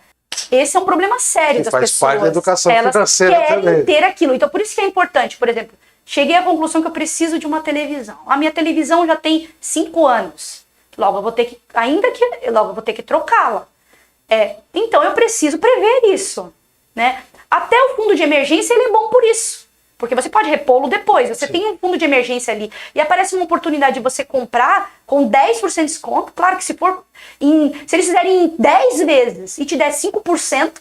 Esse é um problema sério das pessoas. Faz parte da educação financeira também. Elas querem também. ter aquilo. Então, por isso que é importante, por exemplo, cheguei à conclusão que eu preciso de uma televisão. A minha televisão já tem 5 anos. Logo eu vou ter que trocá-la. Então eu preciso prever isso, né? Até o fundo de emergência ele é bom por isso. Porque você pode repô-lo depois. Você tem um fundo de emergência ali e aparece uma oportunidade de você comprar com 10% de desconto. Claro que se eles fizerem em 10 vezes e te der 5%,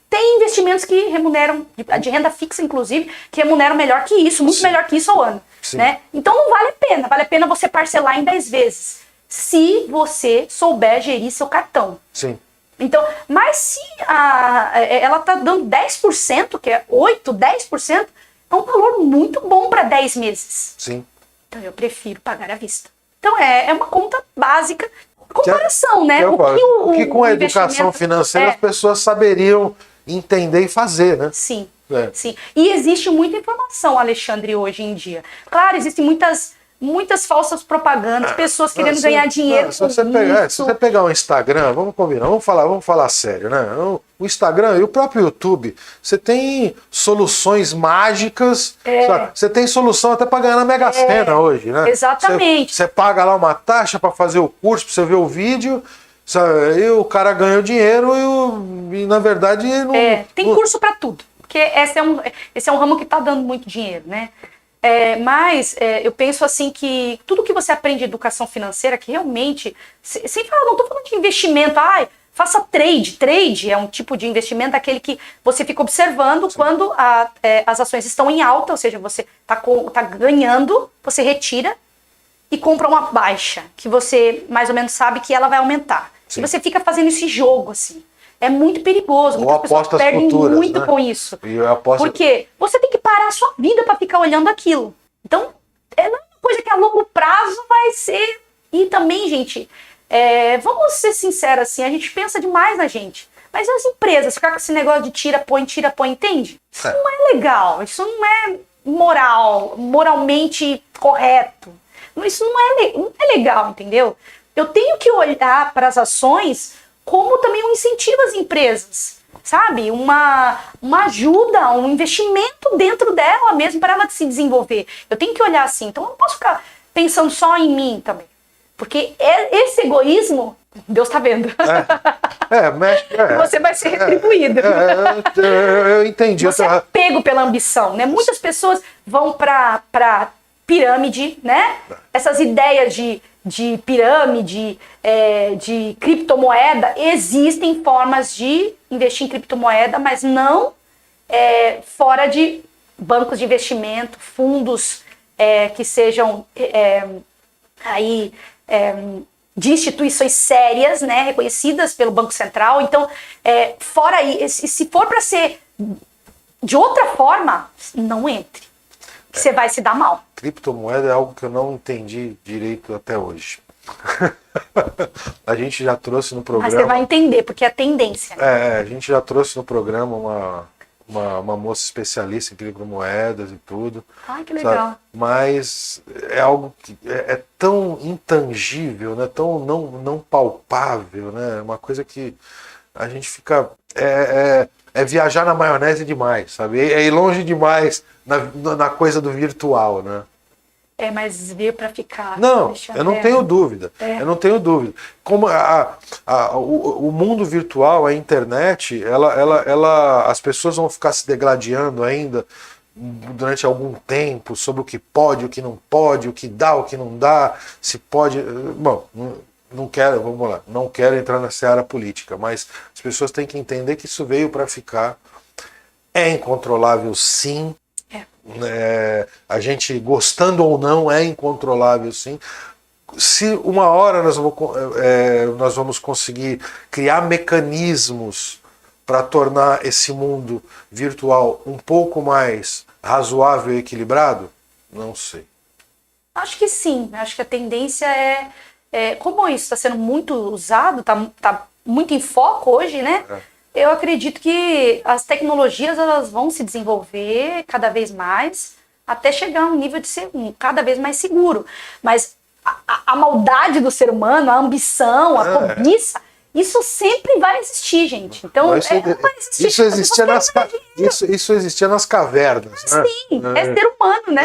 tem investimentos que remuneram, de renda fixa inclusive, que remuneram melhor que isso, muito melhor que isso ao ano. Né? Então não vale a pena você parcelar em 10 vezes, se você souber gerir seu cartão. Sim. Então, mas se ela está dando 10%, que é 8%, 10%, é um valor muito bom para 10 meses. Sim. Então eu prefiro pagar à vista. Então é uma conta básica, comparação, né? O que com a educação financeira as pessoas saberiam entender e fazer, né? Sim, sim. E existe muita informação, Alexandre, hoje em dia. Claro, existem muitas falsas propagandas, pessoas querendo ganhar dinheiro se você pegar o Instagram, vamos combinar, vamos falar sério, né? O Instagram e o próprio YouTube, você tem soluções mágicas, você tem solução até para ganhar na Mega Sena hoje, né? Exatamente. Você paga lá uma taxa para fazer o curso, para você ver o vídeo, sabe? E o cara ganha o dinheiro e na verdade não... tem curso para tudo, porque esse é um ramo que está dando muito dinheiro, né? Mas eu penso assim que tudo que você aprende de educação financeira, que realmente, sem falar, não estou falando de investimento, faça trade. Trade é um tipo de investimento, aquele que você fica observando quando as ações estão em alta, ou seja, você tá ganhando, você retira e compra uma baixa, que você mais ou menos sabe que ela vai aumentar. Sim. E você fica fazendo esse jogo assim. É muito perigoso, muitas pessoas perdem muito com isso. Porque você tem que parar a sua vida para ficar olhando aquilo. Então, não é uma coisa que a longo prazo vai ser... E também, gente, Vamos ser sinceros assim, a gente pensa demais na gente. Mas as empresas, ficar com esse negócio de tira, põe, entende? Isso não é legal, isso não é moralmente correto. Isso não é legal, entendeu? Eu tenho que olhar para as ações como também um incentivo às empresas, sabe? Uma ajuda, um investimento dentro dela mesmo para ela se desenvolver. Eu tenho que olhar assim, então eu não posso ficar pensando só em mim também. Porque esse egoísmo, Deus tá vendo. Você vai ser retribuído. Eu entendi. Você é pego pela ambição, né? Muitas pessoas vão para pirâmide, né? Essas ideias de pirâmide, de criptomoeda, existem formas de investir em criptomoeda, mas não fora de bancos de investimento, fundos que sejam de instituições sérias, né, reconhecidas pelo Banco Central. Então, fora aí, se for para ser de outra forma, não entre. Que você vai se dar mal. Criptomoeda é algo que eu não entendi direito até hoje. A gente já trouxe no programa... Mas você vai entender, porque é a tendência. Né? A gente já trouxe no programa uma moça especialista em criptomoedas e tudo. Ai, que legal. Sabe? Mas é algo que é tão intangível, né? Tão não palpável, né? Uma coisa que a gente fica... É viajar na maionese demais, sabe? É ir longe demais na coisa do virtual, né? Mas veio para ficar. Não, eu não tenho dúvida. Eu não tenho dúvida. Como o mundo virtual, a internet, as pessoas vão ficar se degladiando ainda durante algum tempo sobre o que pode, o que não pode, o que dá, o que não dá, se pode... Bom, não quero entrar na seara política, mas as pessoas têm que entender que isso veio para ficar. É incontrolável, sim. A gente, gostando ou não, é incontrolável, sim. Se uma hora nós vamos conseguir criar mecanismos para tornar esse mundo virtual um pouco mais razoável e equilibrado, não sei. Acho que sim. Acho que a tendência como isso está sendo muito usado, tá muito em foco hoje, né? Eu acredito que as tecnologias elas vão se desenvolver cada vez mais até chegar a um nível de ser cada vez mais seguro. Mas a maldade do ser humano, a ambição, a cobiça, isso sempre vai existir, gente. Então, vai existir. Isso existia nas cavernas. Sim, né? É ser humano, né?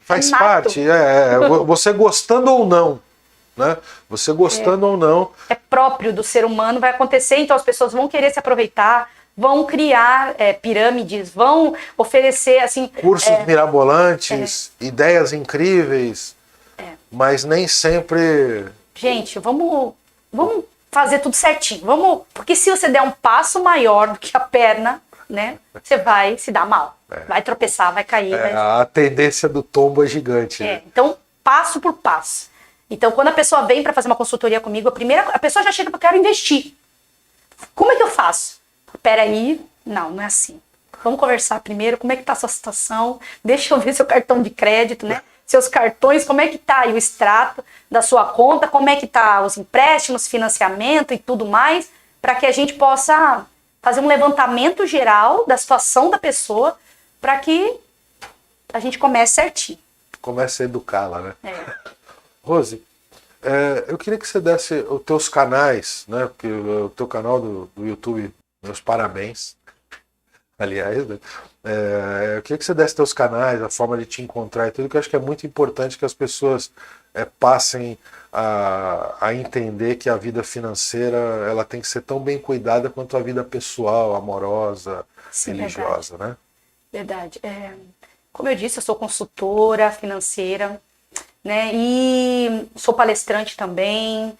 Faz parte. Você gostando ou não. Né? Você gostando ou não. É próprio do ser humano, vai acontecer, então as pessoas vão querer se aproveitar, vão criar pirâmides, vão oferecer assim, cursos mirabolantes, ideias incríveis, mas nem sempre... Gente, vamos fazer tudo certinho, porque se você der um passo maior do que a perna, né, você vai se dar mal, vai tropeçar, vai cair. A tendência do tombo é gigante. Né? Então, passo por passo. Então, quando a pessoa vem para fazer uma consultoria comigo, a pessoa já chega para quero investir. Como é que eu faço? Peraí, não é assim. Vamos conversar primeiro, como é que tá a sua situação? Deixa eu ver seu cartão de crédito, né? Seus cartões, como é que tá aí o extrato da sua conta, como é que tá os empréstimos, financiamento e tudo mais, para que a gente possa fazer um levantamento geral da situação da pessoa, para que a gente comece certinho. Comece a educá-la, né? Rose, eu queria que você desse os teus canais, né? Porque o teu canal do YouTube, meus parabéns, aliás, né? Eu queria que você desse teus canais, a forma de te encontrar e tudo, que eu acho que é muito importante que as pessoas passem a entender que a vida financeira ela tem que ser tão bem cuidada quanto a vida pessoal, amorosa, religiosa, verdade. Né? Verdade. Como eu disse, eu sou consultora financeira, né? E sou palestrante também.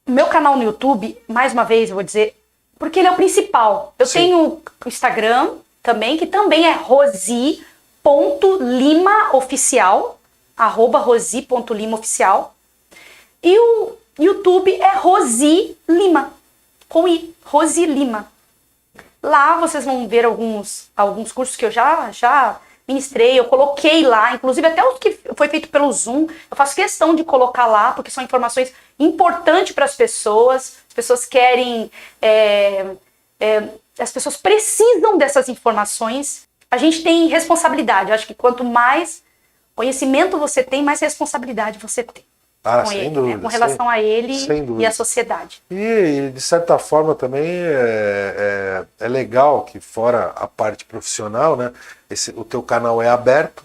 Meu canal no YouTube, mais uma vez eu vou dizer, porque ele é o principal. Eu tenho o Instagram também, que também é rosi.limaoficial, @rosi.limaoficial. E o YouTube é Rosi Lima, com I, Rosi Lima. Lá vocês vão ver alguns cursos que eu já ministrei, eu coloquei lá, inclusive até os que foi feito pelo Zoom, eu faço questão de colocar lá, porque são informações importantes para as pessoas querem, as pessoas precisam dessas informações. A gente tem responsabilidade, eu acho que quanto mais conhecimento você tem, mais responsabilidade você tem. Com sem ele, dúvida. né? Com relação a ele e à dúvida. sociedade. E, de certa forma, também é legal que, fora a parte profissional, né, o teu canal é aberto,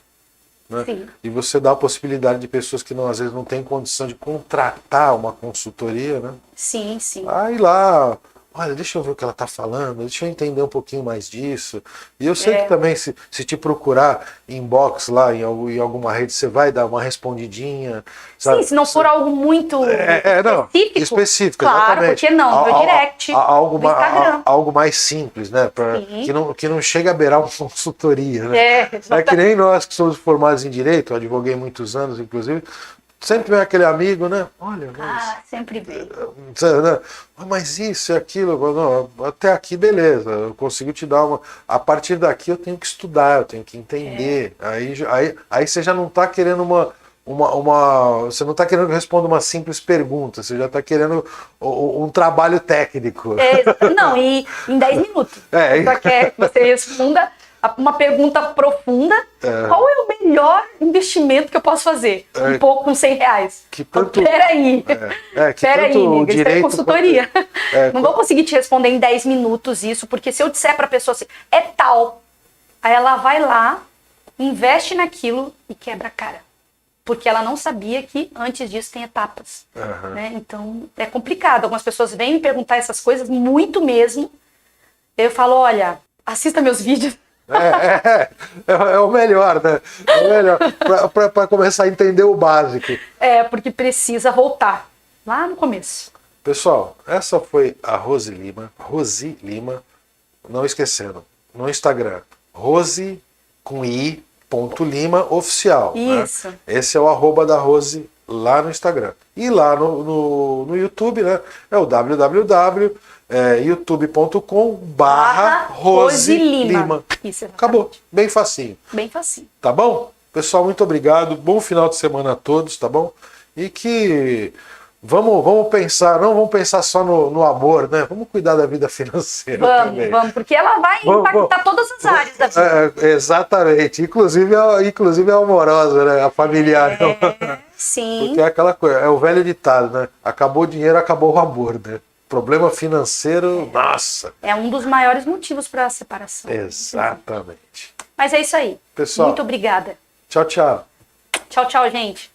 né, Sim. e você dá a possibilidade de pessoas que às vezes não têm condição de contratar uma consultoria, né? Sim, sim. Aí lá, olha, deixa eu ver o que ela está falando, deixa eu entender um pouquinho mais disso. E eu sei que também, se te procurar inbox lá em alguma rede, você vai dar uma respondidinha. Sabe? Sim, se não for algo muito específico, claro, exatamente. porque não, meu direct, no Instagram. Algo mais simples, né? Que não chega a beirar uma consultoria. Né? É que nem nós que somos formados em Direito, eu advoguei muitos anos, inclusive. Sempre vem aquele amigo, né? Olha, sempre vem. Mas isso e aquilo, não, até aqui beleza, eu consigo te dar uma. A partir daqui eu tenho que estudar, eu tenho que entender. Aí você já não está querendo você não está querendo que eu responda uma simples pergunta, você já está querendo um trabalho técnico. Não, e em 10 minutos. Só quer que você responda uma pergunta profunda. Qual é o melhor investimento que eu posso fazer? Um pouco com R$100. Peraí. Peraí, amiga, isso é consultoria. Não vou conseguir te responder em 10 minutos isso, porque se eu disser para a pessoa assim, é tal, aí ela vai lá, investe naquilo e quebra a cara. Porque ela não sabia que antes disso tem etapas. Né? Então, é complicado. Algumas pessoas vêm me perguntar essas coisas, muito mesmo. Eu falo, olha, assista meus vídeos. É o melhor, né? É o melhor. Para começar a entender o básico. Porque precisa voltar. Lá no começo. Pessoal, essa foi a Rose Lima. Não esquecendo, no Instagram, Rose com I. Lima oficial. Isso. Né? Esse é o @ da Rose lá no Instagram. E lá no YouTube, né? É o www.youtube.com/Rose Lima. Isso, acabou. Bem facinho. Bem facinho. Tá bom? Pessoal, muito obrigado. Bom final de semana a todos, tá bom? E que vamos pensar, não vamos pensar só no amor, né? Vamos cuidar da vida financeira também. Vamos, porque ela vai impactar todas as áreas da vida. Exatamente. Inclusive a amorosa, né? A familiar. Sim. Porque é aquela coisa, é o velho ditado, né? Acabou o dinheiro, acabou o amor, né? Problema financeiro, nossa. É um dos maiores motivos para a separação. Exatamente. Mas é isso aí. Pessoal. Muito obrigada. Tchau, tchau. Tchau, tchau, gente.